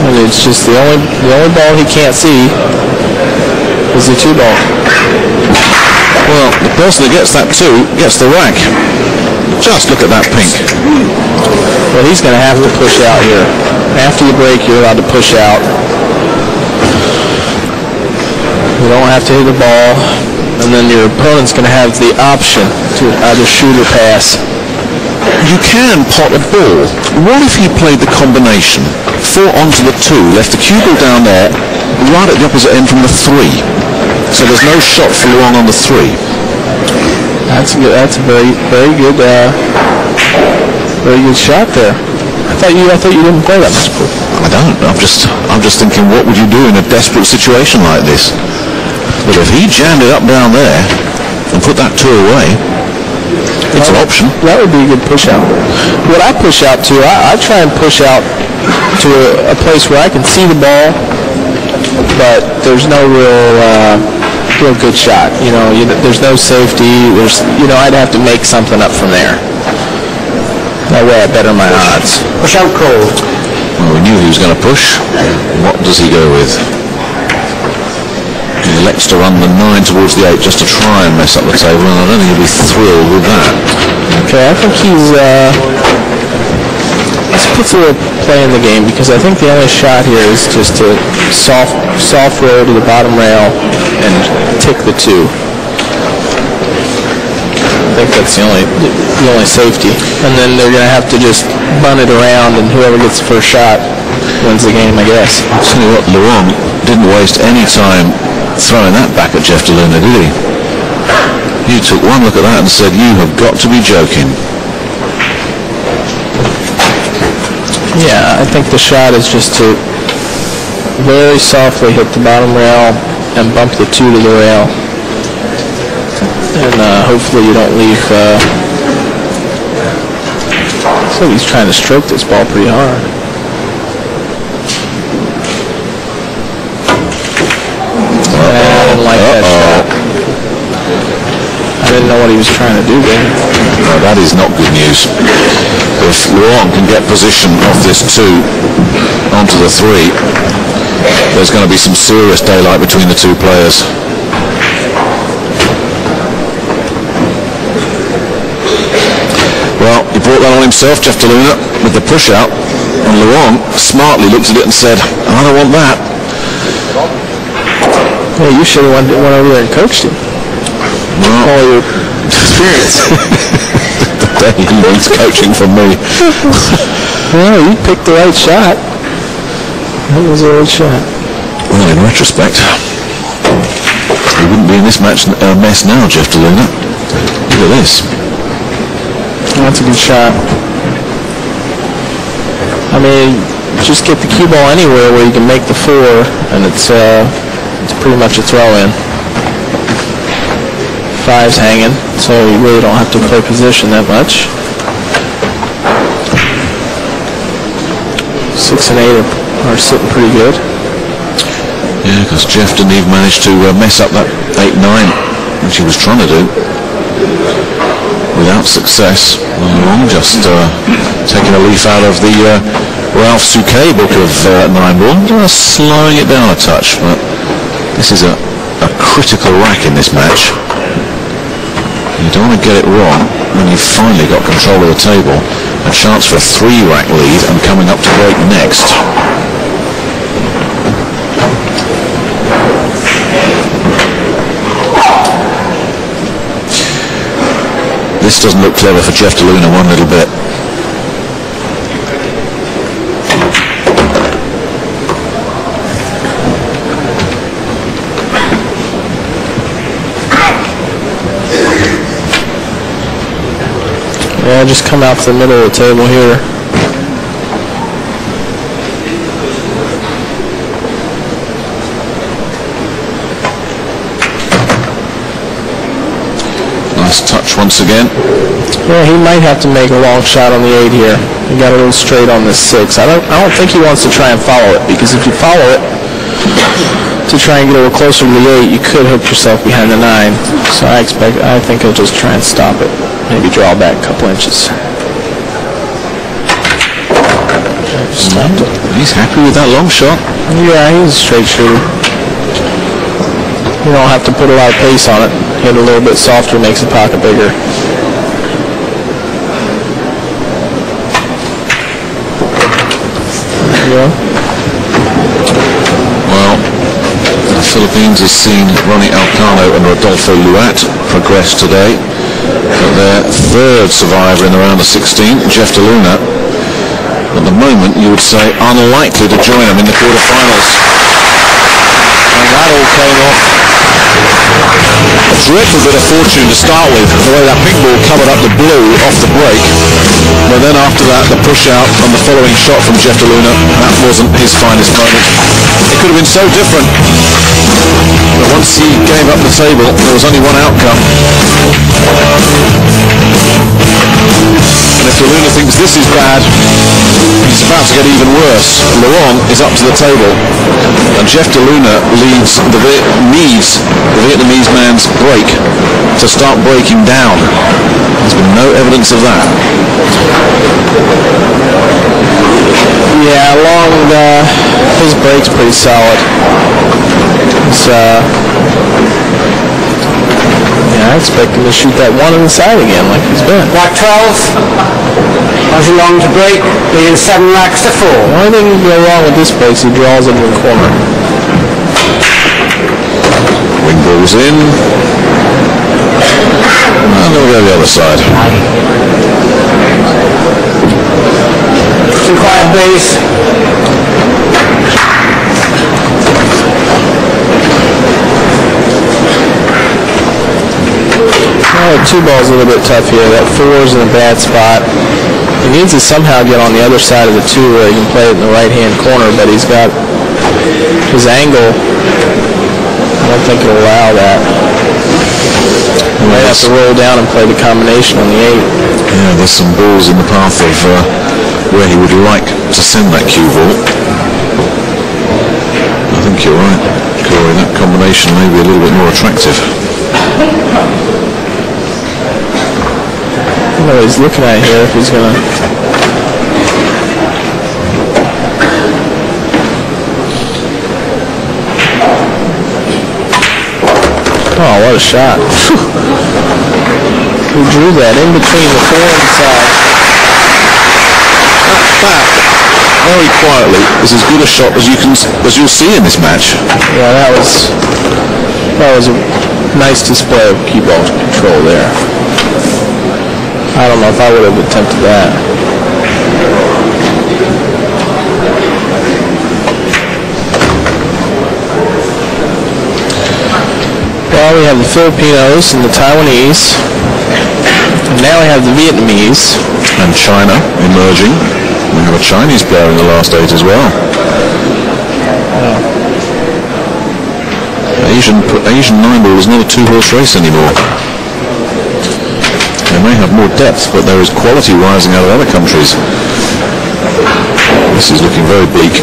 And it's just the only ball he can't see is the 2 ball. Well, the person that gets that 2 gets the rack. Just look at that pink. Well, he's going to have to push out here. After you break, you're allowed to push out. You don't have to hit the ball, and then your opponent's going to have the option to either shoot or pass. You can pot a ball. What if he played the combination? 4 onto the 2, left the cue ball down there, right at the opposite end from the 3. So there's no shot for Luong on the 3. That's a very good shot there. I thought you didn't play that much pool. I don't. I'm just thinking, what would you do in a desperate situation like this? But if he jammed it up down there and put that 2 away, it's an option. That would be a good push out. What I push out to, I try and push out to a place where I can see the ball, but there's no real good shot. There's no safety. I'd have to make something up from there. That way I better my odds. Push out called. Well, we knew he was going to push. What does he go with? He elects to run the 9 towards the 8 just to try and mess up the table, and I don't think he'll be thrilled with that. Okay, I think this puts a little play in the game because I think the only shot here is just to soft roll to the bottom rail and tick the 2. I think that's the only safety. And then they're going to have to just bun it around, and whoever gets the first shot wins the game, I guess. I'll tell you what, Luong didn't waste any time throwing that back at Jeff DeLuna, did he? You took one look at that and said, you have got to be joking. Yeah, I think the shot is just to very softly hit the bottom rail and bump the 2 to the rail. And hopefully you don't leave... looks like he's trying to stroke this ball pretty hard. I didn't like that shot. I didn't know what he was trying to do there. No, that is not good news. If Luong can get position off this 2 onto the 3, there's going to be some serious daylight between the 2 players. Well, he brought that on himself, Jeff DeLuna, with the push out, and Luong smartly looked at it and said, I don't want that. Hey, you should have went over there and coached him. Well, all your experience. The day he needs coaching from me. Well, you picked the right shot. That was a right shot. Well, in retrospect, he wouldn't be in this mess now, Jeff DeLuna. Look at this. That's a good shot. I mean, just get the cue ball anywhere where you can make the 4, and it's pretty much a throw-in. 5's hanging, so you really don't have to play position that much. 6 and 8 are sitting pretty good. Yeah, because Jeff didn't even manage to mess up that 8-9, which he was trying to do. Without success. Luong just taking a leaf out of the Ralph Souquet book of 9-ball, just slowing it down a touch. But this is a critical rack in this match. You don't want to get it wrong when you've finally got control of the table. A chance for a 3-rack lead and coming up to break next. This doesn't look clever for Jeff DeLuna one little bit. Yeah, just come out to the middle of the table here. Nice touch once again. Yeah, he might have to make a long shot on the 8 here. He got a little straight on the 6. I don't think he wants to try and follow it, because if you follow it to try and get a little closer to the 8, you could hook yourself behind the 9. So I think he'll just try and stop it. Maybe draw back a couple inches. Stopped it. He's happy with that long shot. Yeah, he's a straight shooter. You don't have to put a lot of pace on it. Hit a little bit softer, makes the pocket bigger. Yeah. Well, the Philippines has seen Ronnie Alcano and Rodolfo Luat progress today. But their 3rd survivor in the round of 16, Jeff DeLuna, at the moment you would say unlikely to join them in the quarterfinals. And that all came off a dreadful bit of fortune to start with, the way that pink ball covered up the blue off the break. But then after that, the push out and the following shot from Jeff DeLuna, that wasn't his finest moment. It could have been so different. But once he gave up the table, there was only one outcome. And if DeLuna thinks this is bad, he's about to get even worse. Luong is up to the table, and Jeff DeLuna needs the Vietnamese man's break to start breaking down. There's been no evidence of that. Yeah, Long, his break's pretty solid. It's, yeah, I I expect him to shoot that one on the side again like he's been. Rack 12. As Luong to break, leading 7 racks to 4. The only thing can go wrong with this break is he draws into the corner. Wing ball's in. And then we go the other side. Some quiet base. Oh, 2 ball's a little bit tough here. That 4's in a bad spot. He needs to somehow get on the other side of the 2 where he can play it in the right-hand corner, but he's got his angle. I don't think he'll allow that. He might have to roll down and play the combination on the 8. Yeah, there's some balls in the path of where he would like to send that cue ball. I think you're right, Corey. That combination may be a little bit more attractive. I don't know what he's looking at here, if he's going to... Oh, what a shot. Who drew that in between the 4 and the side? That, very quietly, is as good a shot as you'll see in this match. Yeah, that was a nice display of cue ball control there. I don't know if I would have attempted that. Well, we have the Filipinos and the Taiwanese. And now we have the Vietnamese. And China emerging. We have a Chinese player in the last 8 as well. Asian 9-ball is not a 2-horse race anymore. They may have more depth, but there is quality rising out of other countries. This is looking very bleak.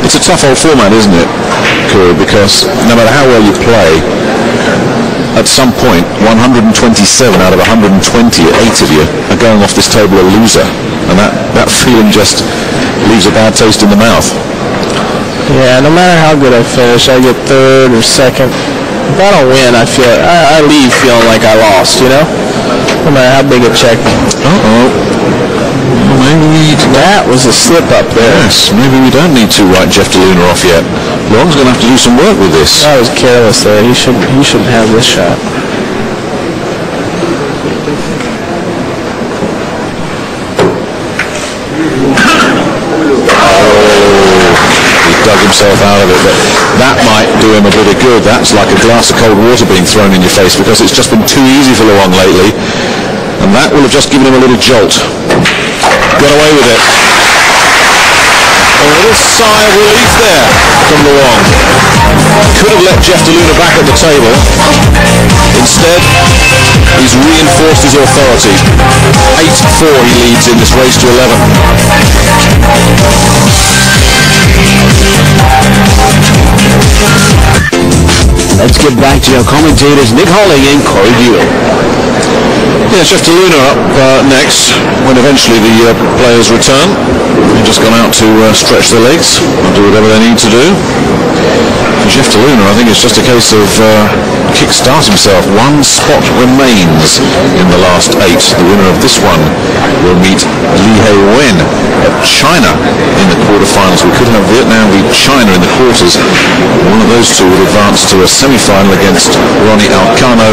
It's a tough old format, isn't it, Corey? Because no matter how well you play, at some point, 127 out of 120, 8 of you, are going off this table a loser. And that feeling just leaves a bad taste in the mouth. Yeah, no matter how good I finish, I get 3rd or 2nd. If I don't win, I leave feeling like I lost, you know? No matter how big a check. Maybe that was a slip up there. Yes, maybe we don't need to write Jeff DeLuna off yet. Luong's going to have to do some work with this. That was careless there. He shouldn't have this shot. He dug himself out of it, but that might do him a bit of good. That's like a glass of cold water being thrown in your face because it's just been too easy for Luong lately. And that will have just given him a little jolt. Got away with it. A little sigh of relief there from Luong. Could have let Jeff DeLuna back at the table. Instead, he's reinforced his authority. 8-4 he leads in this race to 11. Let's get back to our commentators, Nick Holling and Corey Buell. Yeah, Jeff DeLuna up next when eventually the players return. They've just gone out to stretch their legs and do whatever they need to do. For Jeff DeLuna, I think it's just a case of kick-start himself. 1 spot remains in the last 8. The winner of this one will meet Li Hei-wen of China in the quarterfinals. We could have Vietnam beat China in the quarters. One of those two would advance to a semi-final against Ronnie Alcano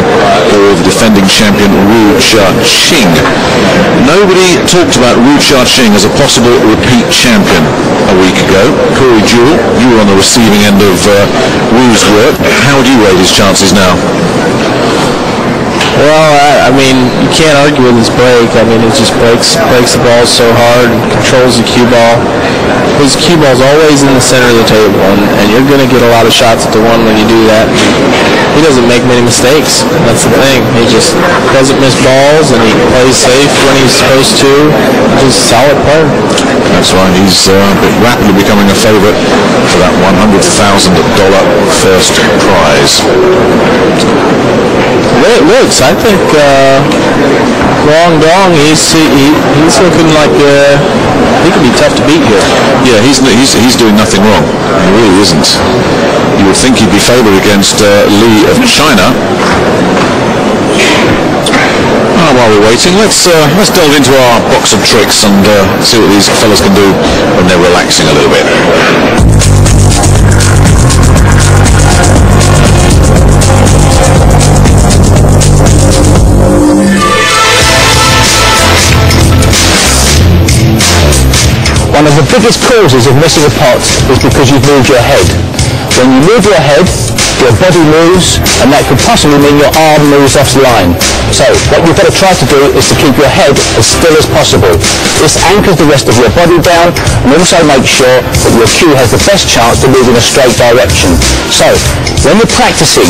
or the defending champion Wu Chia-ching. Nobody talked about Wu Chia-ching as a possible repeat champion a week ago. Corey Buell, you were on the receiving end of Wu's work. How would you rate his chances now? Well, I mean, you can't argue with his break. I mean, it just breaks the ball so hard and controls the cue ball. His cue ball's always in the center of the table, and you're going to get a lot of shots at the 1 when you do that. He doesn't make many mistakes. That's the thing. He just doesn't miss balls, and he plays safe when he's supposed to. He's just a solid player. That's right. He's rapidly becoming a favorite for that $100,000 first prize. The way it looks, I think Luong, he's looking like he could be tough to beat here. Yeah, he's doing nothing wrong. He really isn't. You would think he'd be favoured against Li of China. While we're waiting, let's delve into our box of tricks and see what these fellas can do when they're relaxing a little bit. One of the biggest causes of missing a pot is because you've moved your head. When you move your head, your body moves, and that could possibly mean your arm moves off the line. So what you've got to try to do is to keep your head as still as possible. This anchors the rest of your body down and also makes sure that your cue has the best chance to move in a straight direction. So when you're practicing,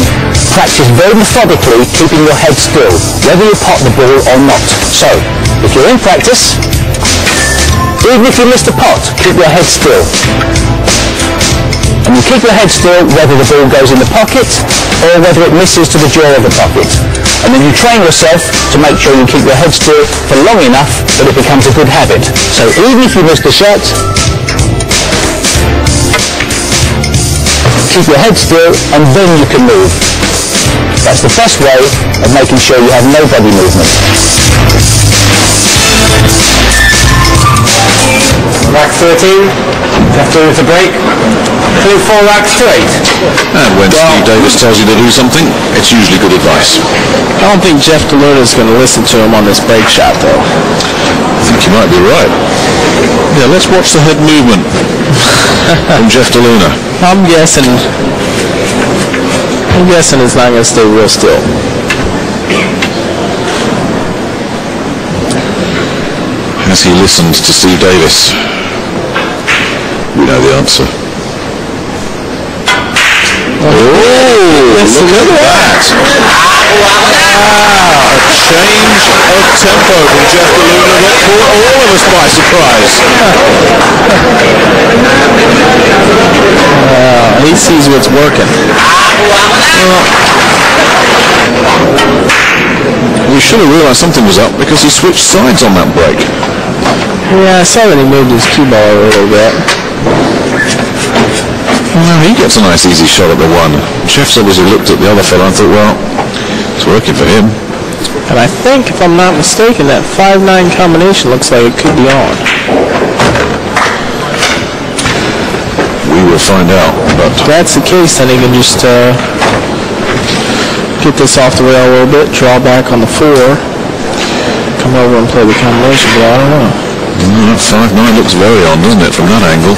practice very methodically keeping your head still, whether you pot the ball or not. So if you're in practice, even if you miss the pot, keep your head still. And you keep your head still whether the ball goes in the pocket or whether it misses to the jaw of the pocket. And then you train yourself to make sure you keep your head still for long enough that it becomes a good habit. So even if you miss the shot, keep your head still and then you can move. That's the best way of making sure you have no body movement. Rack 13, after the break. 4 racks to 8. And when Steve Davis tells you to do something, it's usually good advice. I don't think Jeff DeLuna is going to listen to him on this break shot, though. I think you might be right. Yeah, let's watch the head movement from Jeff DeLuna. I'm guessing it's not going to stay real still. As he listened to Steve Davis, we know the answer. Oh, look at that! Wow, a change of tempo from Jeff DeLuna that caught all of us by surprise. He sees what's working. You should have realised something was up because he switched sides on that break. Yeah, I saw that he moved his cue ball a little bit. Well, he gets a nice easy shot at the one. Jeff's obviously looked at the other fellow and thought, well, it's working for him. And I think, if I'm not mistaken, that 5-9 combination looks like it could be on. We will find out. But if that's the case, then he can just get this off the rail a little bit, draw back on the 4, come over and play the combination, but I don't know. That 5-9 looks very on, doesn't it, from that angle?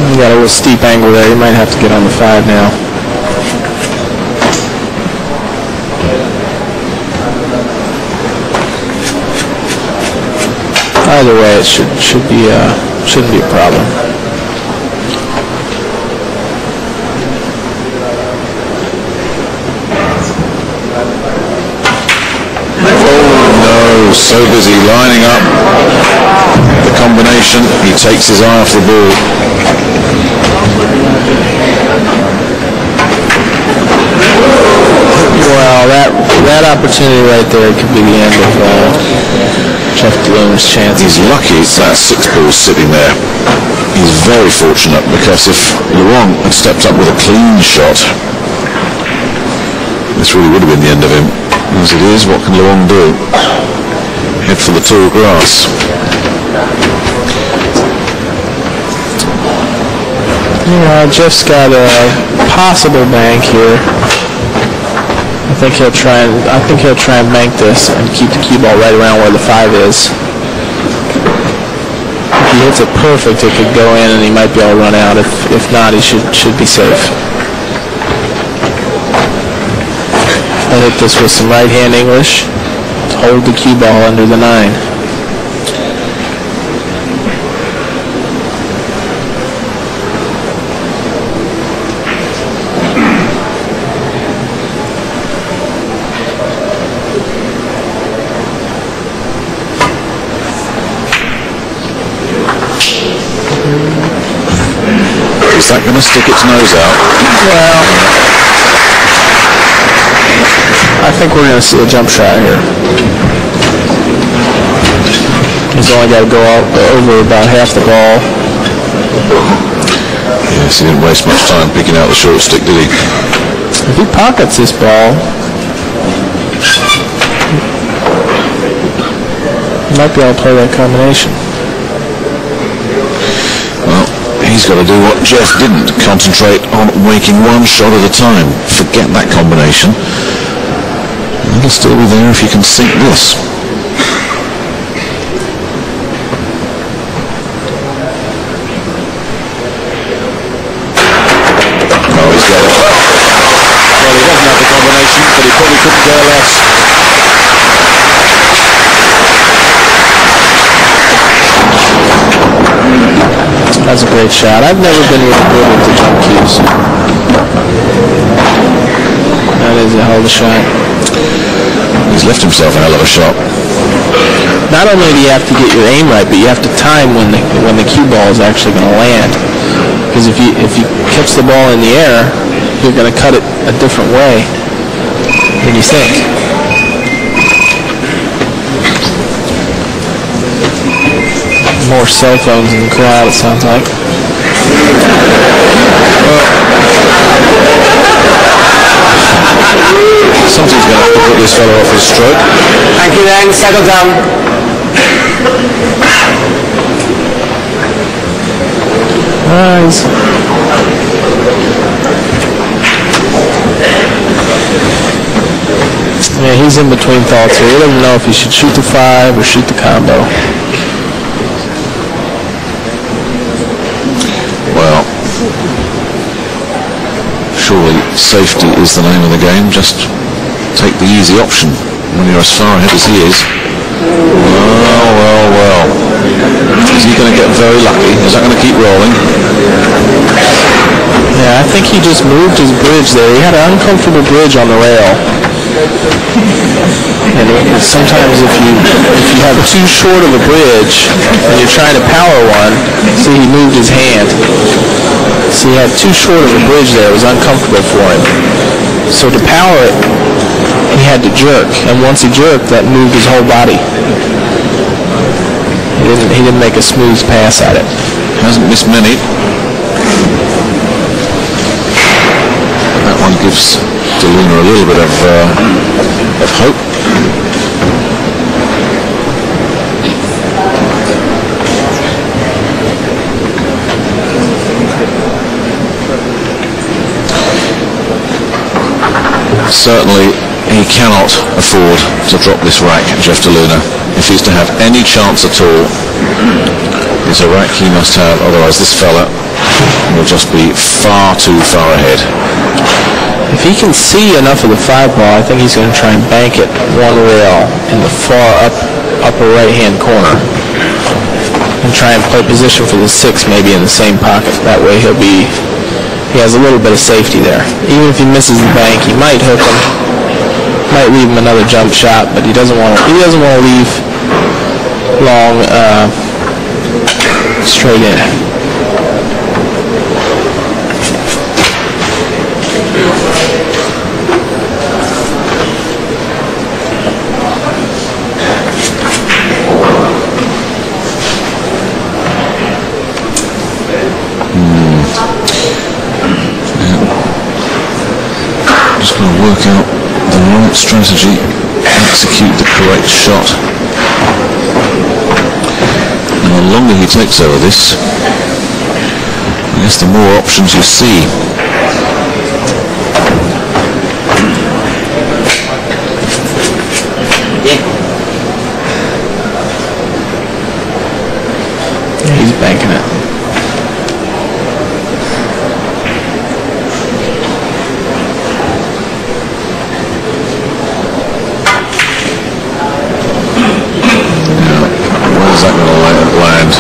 You got a little steep angle there. You might have to get on the 5 now. Either way, it shouldn't be a problem. Oh no, so busy lining up the combination. He takes his eye off the ball. Well, that opportunity right there could be the end of Jeff DeLuna's chances. He's lucky that 6 ball's sitting there. He's very fortunate because if Luong had stepped up with a clean shot, this really would have been the end of him. As it is, what can Luong do? Head for the tall grass. Yeah, Jeff's got a possible bank here. I think he'll try and bank this and keep the cue ball right around where the 5 is. If he hits it perfect, it could go in and he might be able to run out. If not, he should be safe. I hit this with some right hand English to hold the cue ball under the 9. Is that going to stick its nose out? Well, I think we're going to see a jump shot here. He's only got to go out over about half the ball. Yes, he didn't waste much time picking out the short stick, did he? If he pockets this ball, he might be able to play that combination. Well, he's got to do what Jeff didn't, concentrate on making one shot at a time. Forget that combination. It'll still be there if you can sink this. Oh, he's got it. Well, he doesn't have the combination, but he probably couldn't care less. That's a great shot. I've never been really good with the jump cues. That is a hell of a shot. He's left himself a hell of a shot. Not only do you have to get your aim right, but you have to time when the cue ball is actually going to land. Because if you catch the ball in the air, you're going to cut it a different way than you think. More cell phones in the crowd, it sounds like. Something's going to have to put this fellow off his stroke. Thank you then, settle down. Nice. Yeah, he's in between thoughts here. He doesn't know if he should shoot the 5 or shoot the combo. Well, surely safety is the name of the game. Just take the easy option when you're as far ahead as he is. Well. Is he going to get very lucky? Is that going to keep rolling? Yeah, I think he just moved his bridge there. He had an uncomfortable bridge on the rail. And sometimes if you have too short of a bridge and you're trying to power one, see, he moved his hand. So he had too short of a bridge there. It was uncomfortable for him. So to power it, he had to jerk. And once he jerked, that moved his whole body. He didn't make a smooth pass at it. Hasn't missed many. That one gives DeLuna a little bit of hope. Certainly, he cannot afford to drop this rack, Jeff DeLuna. If he's to have any chance at all, it's a rack he must have, otherwise this fella will just be far too far ahead. If he can see enough of the 5 ball, I think he's going to try and bank it one rail in the far upper right-hand corner and try and play position for the 6 maybe in the same pocket. That way he has a little bit of safety there. Even if he misses the bank, he might hook him, might leave him another jump shot, but he doesn't want to leave Long straight in. Just going to work out the right strategy, execute the correct shot. And the longer he takes over this, I guess the more options you see. He's banking it. Where's that going to land?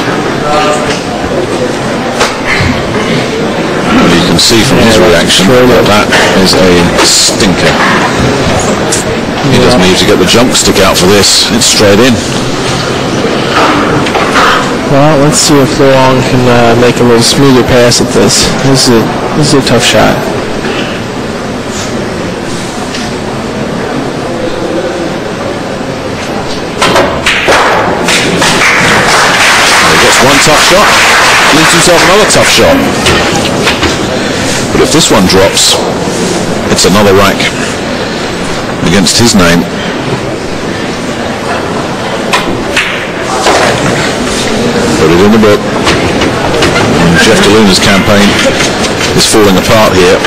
Well, you can see from his reaction that that is a stinker. He doesn't need to get the jump stick out for this. It's straight in. Well, let's see if Luong can make a little smoother pass at this. This is a tough shot. One tough shot, leaves himself another tough shot. But if this one drops, it's another rack against his name. Put it in the book. And Jeff DeLuna's campaign is falling apart here.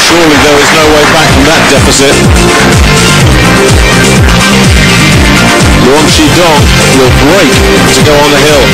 Surely there is no way back from that deficit. Luong Shidong will break to go on the hill.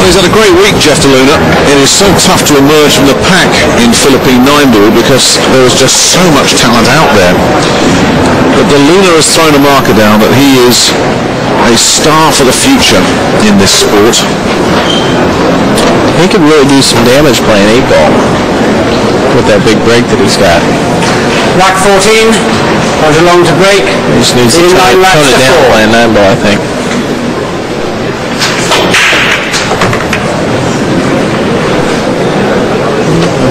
He's had a great week, Jeff DeLuna. It is so tough to emerge from the pack in Philippine 9-ball because there is just so much talent out there. But DeLuna has thrown a marker down that he is a star for the future in this sport. He could really do some damage playing 8-ball with that big break that he's got. Rack 14, comes along to break. He just needs to tone it down playing 9-ball, I think.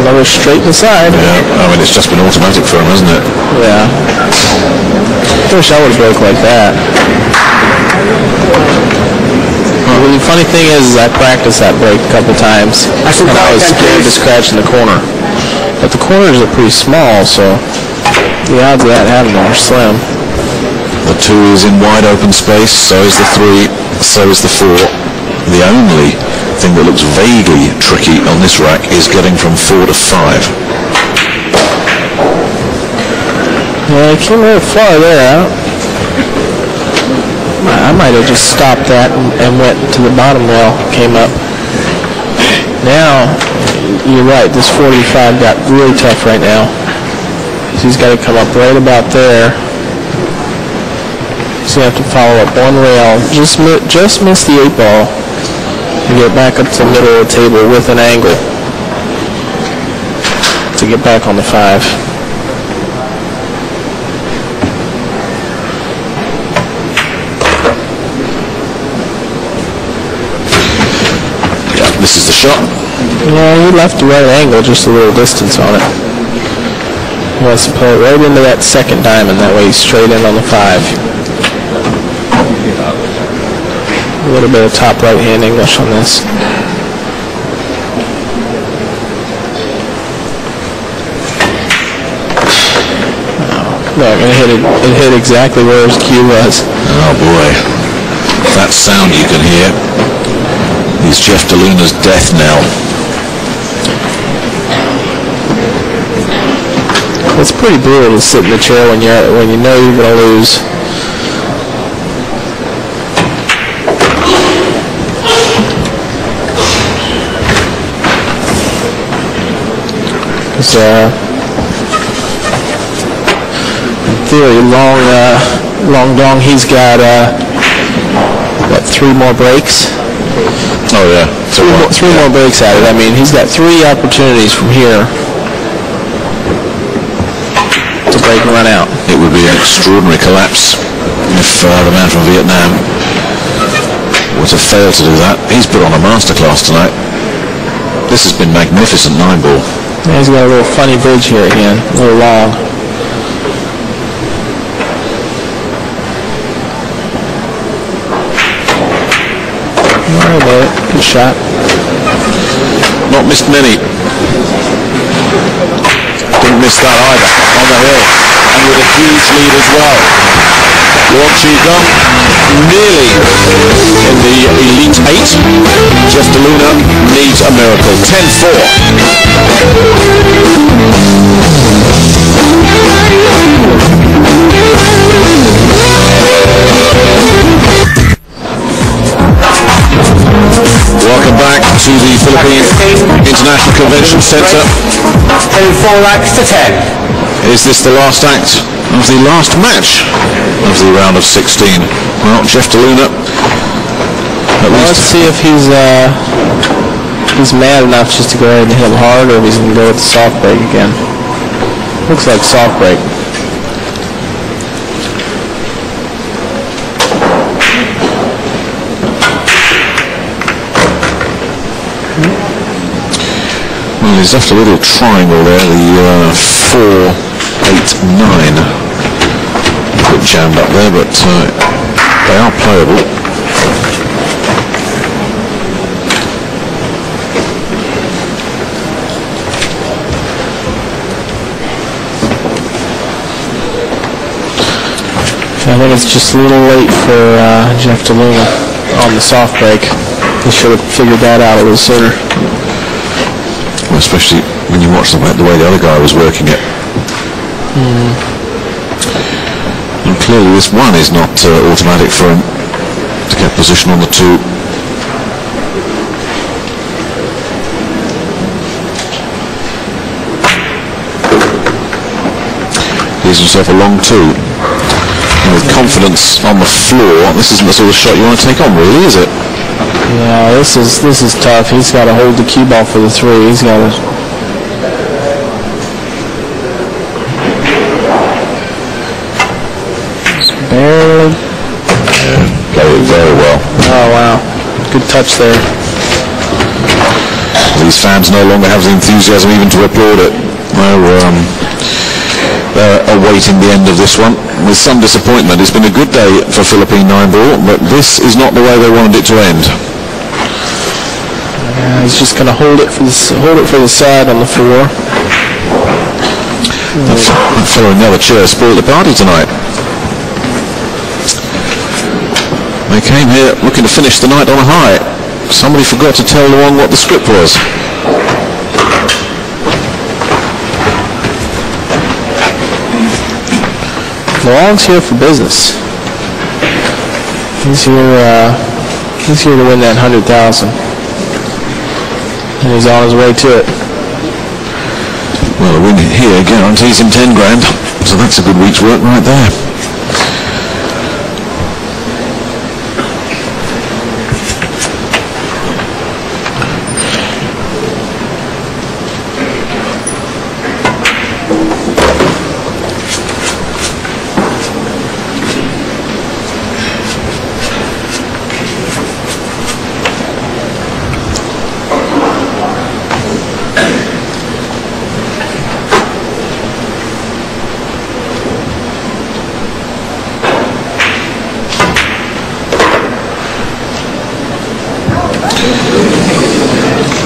Another straight inside. Yeah, I mean, it's just been automatic for him, hasn't it? Yeah. I wish I would have broke like that. Well, the funny thing is I practiced that break a couple times, and I was scared to scratch in the corner. But the corners are pretty small, so the odds of that happening are slim. The 2 is in wide open space, so is the 3, so is the 4. The only thing that looks vaguely tricky on this rack is getting from 4 to 5. Yeah, he came real far there. I might have just stopped that and went to the bottom rail, came up. Now, you're right, this 45 got really tough right now. So he's got to come up right about there. So you have to follow up one rail, just miss the 8-ball. And get back up to the middle of the table with an angle to get back on the 5. Yeah, this is the shot. Yeah, he left the right angle, just a little distance on it. He wants to put it right into that second diamond, that way he's straight in on the 5. A little bit of top right-hand English on this. No, it hit exactly where his cue was. Oh boy, that sound you can hear is Jeff DeLuna's death knell. It's pretty brutal to sit in the chair when you know you're going to lose. In theory, Long Dong, he's got what, 3 more breaks? Oh yeah, three more breaks at it. I mean, he's got 3 opportunities from here to break and run out. It would be an extraordinary collapse if the man from Vietnam were to fail to do that. He's put on a masterclass tonight. This has been magnificent 9-ball. Yeah, he's got a little funny bridge here again, a little long. All right, good shot. Not missed many. Didn't missed that either on the hill, and with a huge lead as well. Luong Dung nearly in the Elite 8. Jeff DeLuna needs a miracle. 10-4. Welcome back to the Philippine International Convention Center. 4 laps to 10. Is this the last act of the last match of the round of 16? Well, Jeff DeLuna. Let's see if he's mad enough just to go ahead and hit him hard, or if he's going to go with the soft break again. Looks like soft break. Well, he's left a little triangle there, the 4, 8, 9. A bit jammed up there, but they are playable. I think it's just a little late for Jeff DeLuna on the soft break. He should have figured that out a little sooner. Well, especially when you watch the way the other guy was working it. And clearly this one is not automatic for him to get position on the 2. Gives himself a long 2. And with confidence on the floor, this isn't the sort of shot you want to take on, really, is it? Yeah, this is tough. He's got to hold the cue ball for the 3. He's got to. Barely. Yeah, played it very well. Oh wow, good touch there. These fans no longer have the enthusiasm even to applaud it. They're awaiting the end of this one with some disappointment. It's been a good day for Philippine 9-ball, but this is not the way they wanted it to end. He's just going to hold it for the side on the 4. That fellow in the other chair spoiled the party tonight. They came here looking to finish the night on a high. Somebody forgot to tell Luong what the script was. Luong's here for business. He's here to win that 100,000. And he's on his way to it. Well, a win here guarantees him 10 grand, so that's a good week's work right there.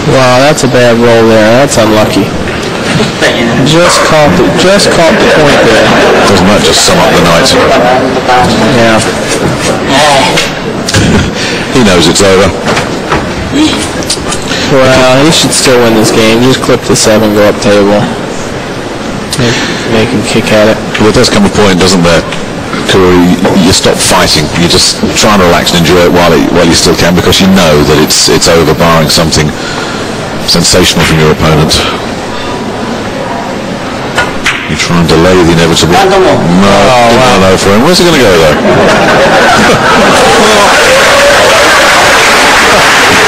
Wow, that's a bad roll there. That's unlucky. Just caught the point there. Doesn't that just sum up the night? Yeah. He knows it's over. Well, he should still win this game. Just clip the 7, go up table. Make him kick at it. Well, there does come a point, doesn't there, Kuru, you stop fighting. You just try and relax and enjoy it while you still can, because you know that it's over, barring something sensational from your opponent. You try and delay the inevitable. No for him. Where's he going to go though?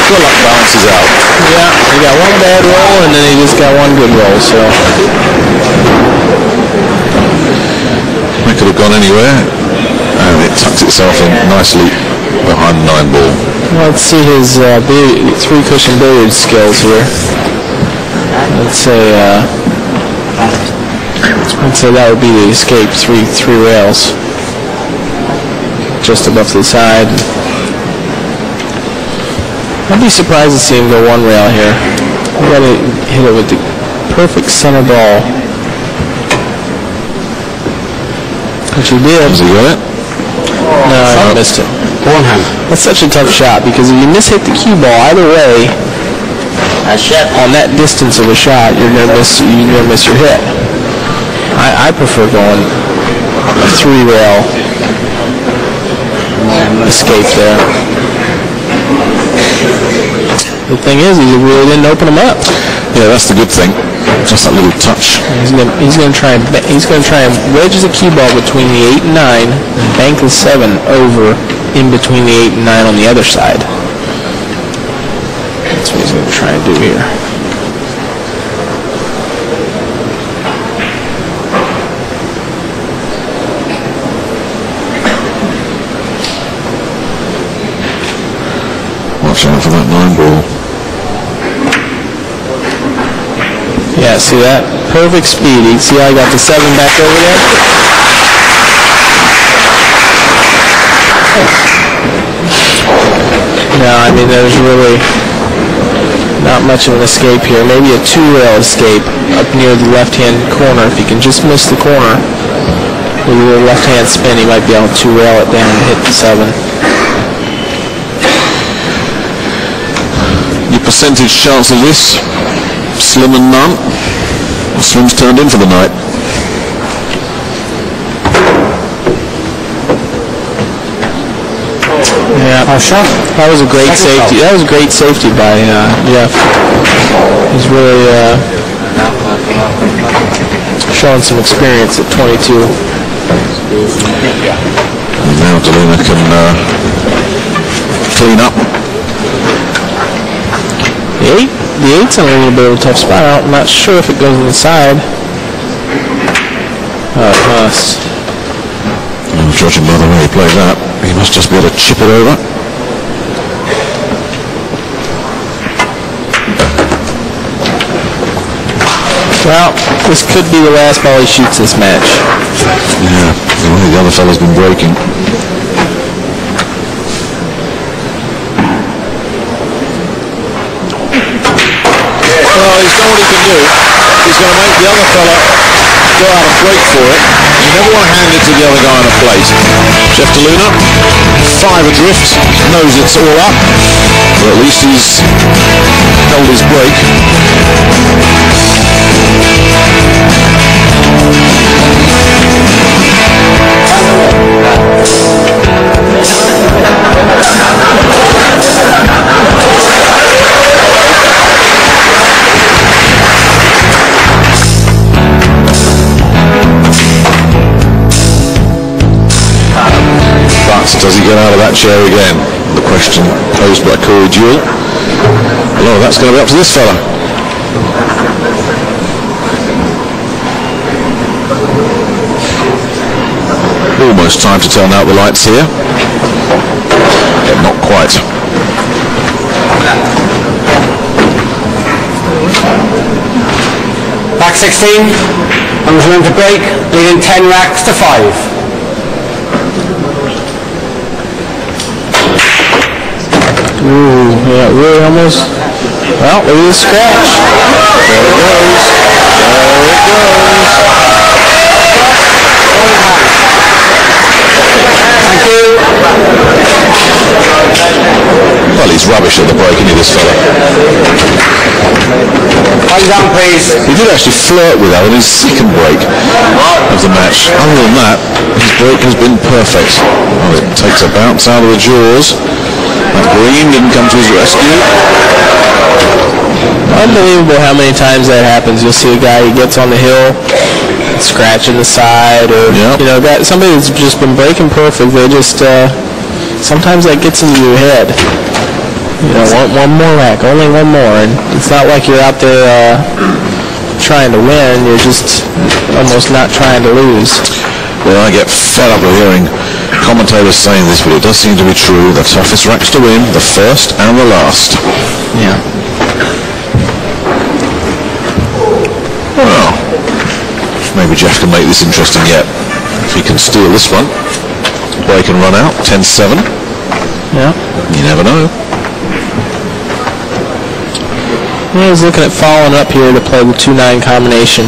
Good luck balances out. Yeah, he got one bad roll and then he just got one good roll, so. That could have gone anywhere, and it tucks itself in nicely behind the 9-ball. Let's see his 3-cushion billiard skills here. I'd say that would be the escape, three rails, just above the side. I'd be surprised to see him go 1 rail here. You gotta hit it with the perfect center ball. But you did. Has he got it? No, I missed it. One hand. That's such a tough shot because if you miss-hit the cue ball, either way, on that distance of a shot, you're gonna miss your hit. I prefer going a 3-rail escape there. The thing is, he really didn't open them up. Yeah, that's the good thing. Just that little touch. He's gonna try and wedge the cue ball between the 8 and 9, and bank the 7 over in between the 8 and 9 on the other side. That's what he's gonna try and do here. Watch out for that 9 ball. Yeah, see that? Perfect speed. You see how I got the 7 back over there? No, I mean, there's really not much of an escape here. Maybe a 2-rail escape up near the left-hand corner. If you can just miss the corner with a little left-hand spin, you might be able to 2-rail it down and hit the 7. Your percentage chance of this? Slim and none. Slim's turned in for the night. Yeah, that was a great safety. That was a great safety by Jeff. He's really showing some experience at 22. And now Deluna can clean up. The 8's in a little bit of a tough spot. I'm not sure if it goes inside. Oh, it must. Judging by the way he played that, he must just be able to chip it over. Well, this could be the last ball he shoots this match. Yeah, the way the other fella's been breaking. Well, he's done what he can do. He's going to make the other fella go out and break for it. You never want to hand it to the other guy on a plate. Jeff Deluna, 5 adrift, knows it's all up, but at least he's held his break. Does he get out of that chair again? The question posed by Corey Jewell. Well, that's going to be up to this fella. Almost time to turn out the lights here. But not quite. Back 16. I'm going to break, leading 10 racks to 5. Ooh, yeah, really almost. Well, look at the scratch. There it goes. There it goes. Thank you. Well, he's rubbish at the break, isn't he, this fella? Hold down, please. He did actually flirt with that in his second break of the match. Other than that, his break has been perfect. Well, it takes a bounce out of the jaws. That green didn't come to his rescue. Unbelievable how many times that happens. You'll see a guy, he gets on the hill, scratching the side, or somebody that's just been breaking perfect. They just sometimes that gets into your head. One more rack, only one more, and it's not like you're out there trying to win. You're just almost not trying to lose. Well, I get fed up of hearing commentators saying this, but it does seem to be true. The toughest racks to win, the first and the last. Yeah. Well, maybe Jeff can make this interesting yet. If he can steal this one, break and run out, 10-7. Yeah. You never know. Yeah, he's looking at following up here to play the 2-9 combination.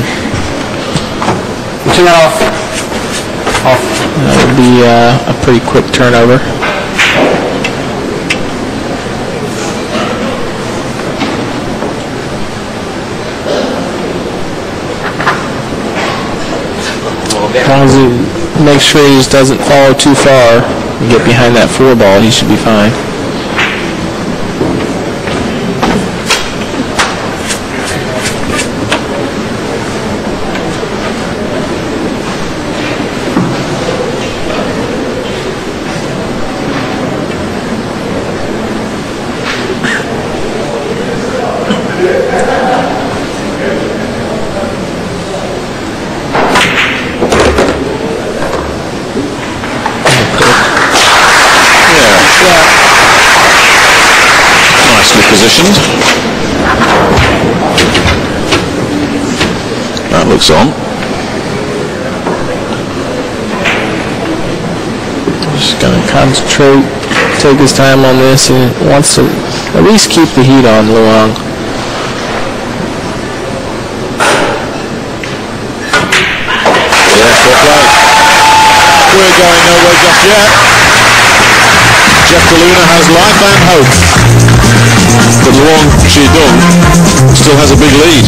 Turn that off. That would be a pretty quick turnover. As long as he makes sure he just doesn't follow too far and get behind that 4 ball, he should be fine. Positioned. That looks on. Just going to concentrate, take his time on this, and wants to at least keep the heat on Luong. Yeah, fair play. We're going nowhere just yet. Jeff DeLuna has life and hope. But Luong Dung still has a big lead.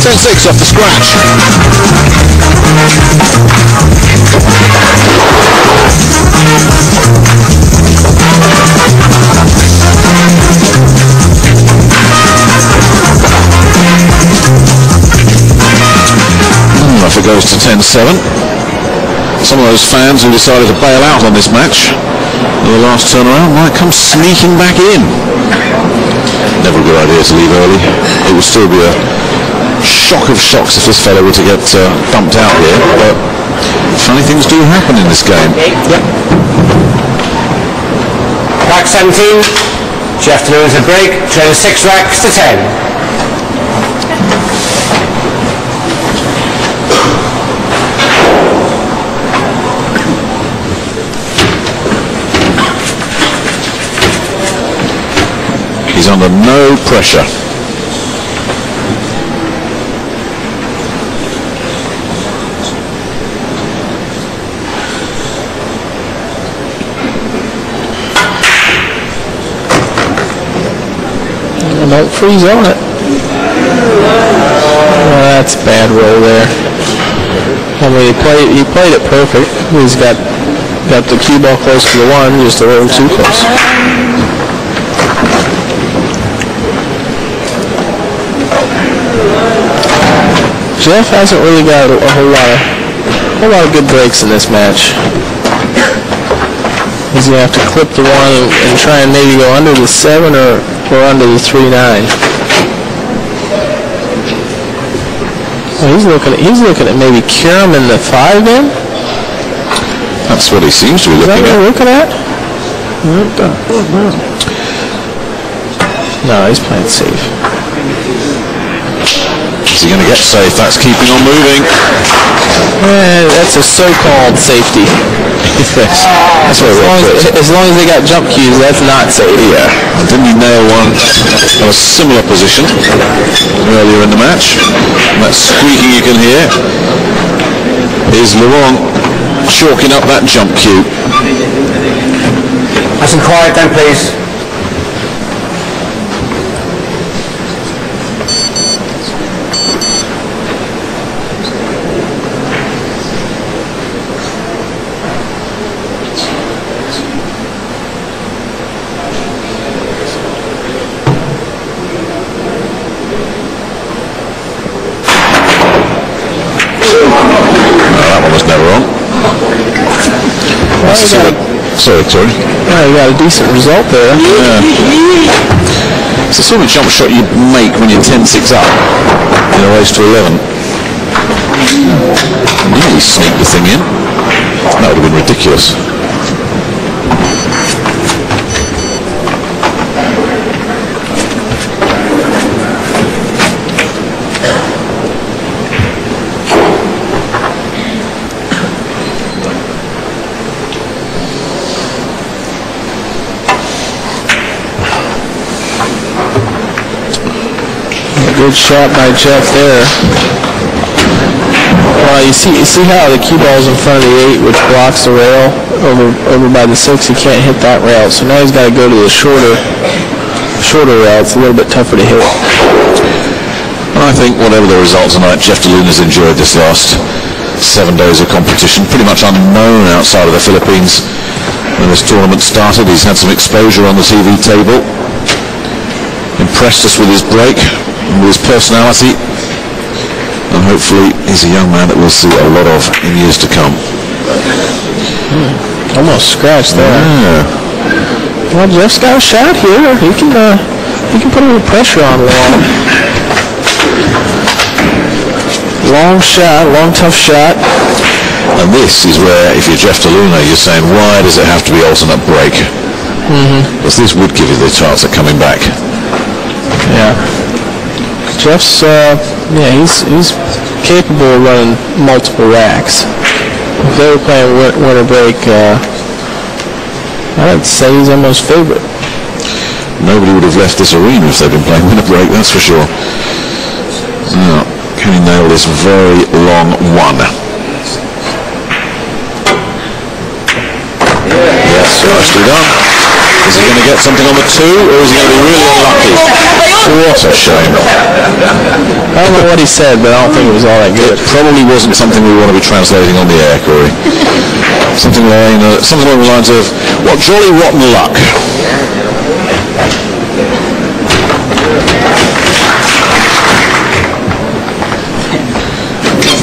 10-6 off the scratch. If it goes to 10-7. Some of those fans who decided to bail out on this match in the last turnaround might come sneaking back in. Never a good idea to leave early. It would still be a shock of shocks if this fellow were to get dumped out here, but funny things do happen in this game. Yep. Rack 17, Jeff DeLuna's a break, trailing 6 racks to 10. He's under no pressure. Don't freeze on it. Oh, that's a bad roll there. I mean, he played it perfect. He's got the cue ball close to the 1, just a little too close. Jeff hasn't really got a whole lot of good breaks in this match. He's gonna have to clip the 1 and try and maybe go under the 7 or under the 3-9. Well, he's looking at maybe Kiram in the 5 then. That's what he seems to be looking at. Is that what we're looking at? No, he's playing safe. Is he going to get safe? That's keeping on moving. That's a so-called safety. Yes. That's what as long as they got jump cues, that's not safe. Yeah. Didn't he nail one in a similar position earlier in the match? And that squeaking you can hear is Luong chalking up that jump cue. Nice and quiet then, please. Sorry. Yeah, you got a decent result there. Yeah. It's the sort of jump shot you make when you're 10-6 up in a race to 11. Nearly sneaked the thing in. That would have been ridiculous. Good shot by Jeff there. You see how the cue ball's in front of the 8, which blocks the rail over by the 6. He can't hit that rail, so now he's got to go to the shorter rail. It's a little bit tougher to hit. I think whatever the result tonight, Jeff DeLune has enjoyed this last 7 days of competition. Pretty much unknown outside of the Philippines when this tournament started. He's had some exposure on the TV table. Impressed us with his break and with his personality. And hopefully he's a young man that we'll see a lot of in years to come. Almost scratched there. Yeah. Well, Jeff's got a shot here. He can put a little pressure on Long. Long shot, long tough shot. And this is where, if you're Jeff DeLune, you're saying, why does it have to be alternate break? Because this would give you the chance of coming back. Yeah. Jeff's, he's capable of running multiple racks. If they were playing winter break, I'd say he's almost favorite. Nobody would have left this arena if they'd been playing winter break, that's for sure. Now, can he nail this very long one? Yes, nicely done. Is he going to get something on the 2, or is he going to be really unlucky? What a shame. I don't know what he said, but I don't think it was all that good. It probably wasn't something we want to be translating on the air, Corey. Something along the lines of, what jolly rotten luck.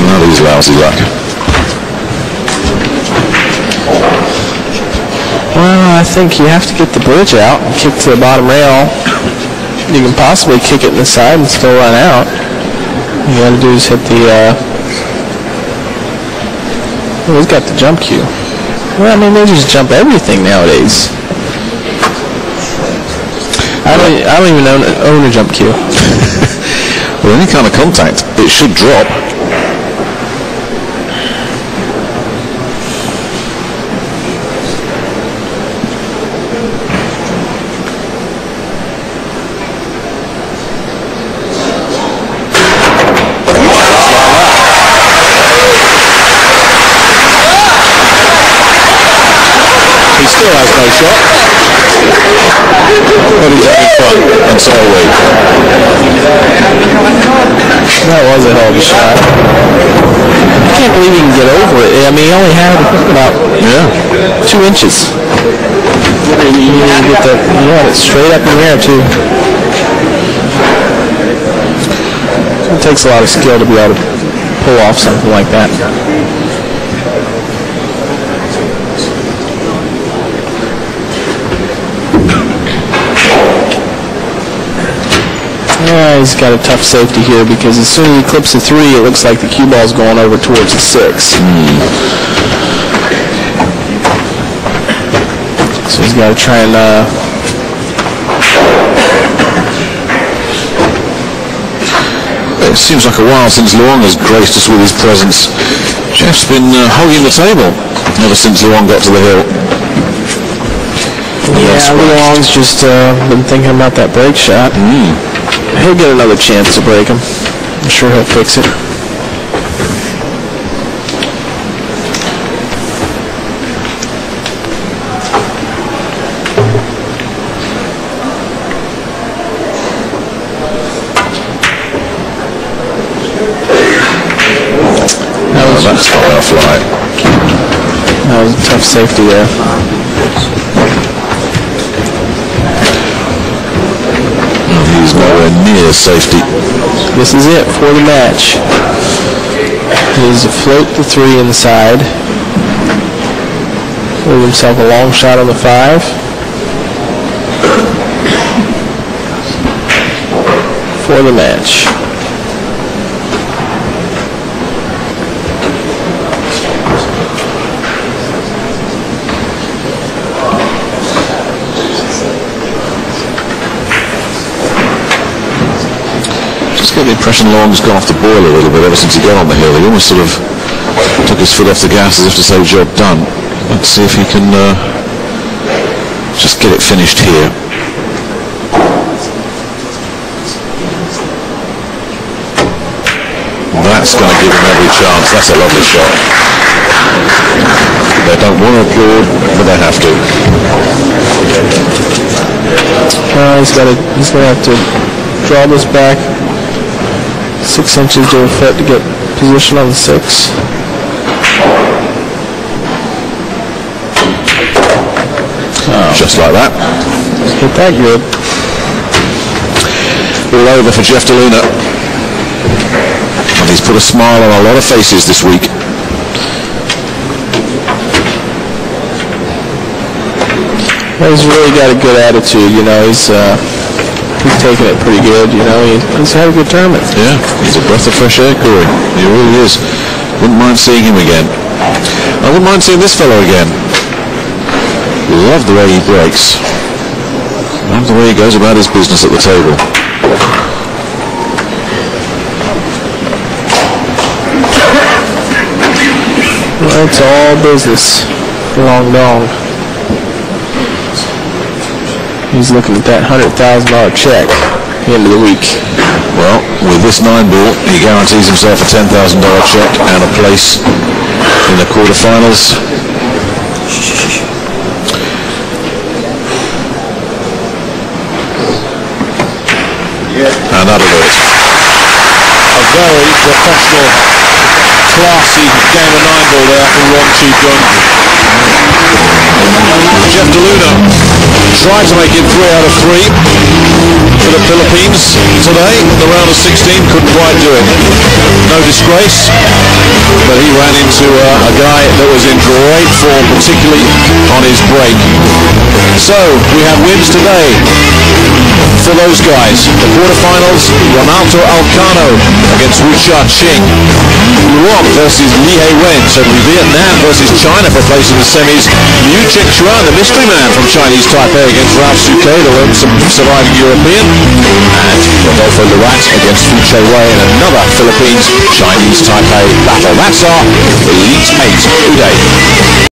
Now he's lousy luck. Well, I think you have to get the bridge out and kick to the bottom rail. You can possibly kick it in the side and still run out. All you got to do is hit the... Oh, he's got the jump cue. Well, I mean, they just jump everything nowadays. I don't even own a jump cue. Well, any kind of contact, it should drop. Still has no shot. But he's having fun, and so are we. That was a hell of a shot. I can't believe he can get over it. I mean, he only had about 2 inches. You had it straight up in the air, too. It takes a lot of skill to be able to pull off something like that. Yeah, he's got a tough safety here because as soon as he clips the 3, it looks like the cue ball's going over towards the 6. So he's got to try and... It seems like a while since Luong has graced us with his presence. Jeff's been hogging the table ever since Luong got to the hill. Yeah, Luong's just been thinking about that break shot. He'll get another chance to break him. I'm sure he'll fix it. That's not our flight. That was a tough safety there. He's nowhere near safety. This is it for the match. He is to float the 3 inside. Leave himself a long shot on the 5. For the match. Get the impression Long's gone off the boil a little bit ever since he got on the hill. He almost sort of took his foot off the gas as if to say, job done. Let's see if he can just get it finished here. That's going to give him every chance. That's a lovely shot. They don't want to applaud, but they have to. He's going to have to draw this back 6 inches to a foot to get position on the 6. Just like that. Hit that good. All over for Jeff DeLuna. And he's put a smile on a lot of faces this week. Well, he's really got a good attitude, you know. He's taking it pretty good, you know. He's had a good tournament. Yeah, he's a breath of fresh air, Corey. He really is. Wouldn't mind seeing him again. I wouldn't mind seeing this fellow again. Love the way he breaks. Love the way he goes about his business at the table. Well, it's all business for Long Dong. He's looking at that $100,000 check at the end of the week. Well, with this 9-ball, he guarantees himself a $10,000 check and a place in the quarterfinals. And that'll do it. A very professional, classy game of 9-ball there from Ron Chi Dung. Jeff DeLuna tried to make it 3 out of 3 for the Philippines today. The round of 16 couldn't quite do it. No disgrace, but he ran into a guy that was in great form, particularly on his break. So we have wins today for those guys. The quarterfinals, Ronaldo Alcano against Wu Cha Ching. Luong versus Li Hei Wen. So Vietnam versus China for place in the semis. Liu Chengchuan, the mystery man from Chinese Taipei, against Ralph Suquet, the lone surviving European. And Rodolfo Luat against Fu Che Wei in another Philippines-Chinese Taipei battle. That's our Elite 8.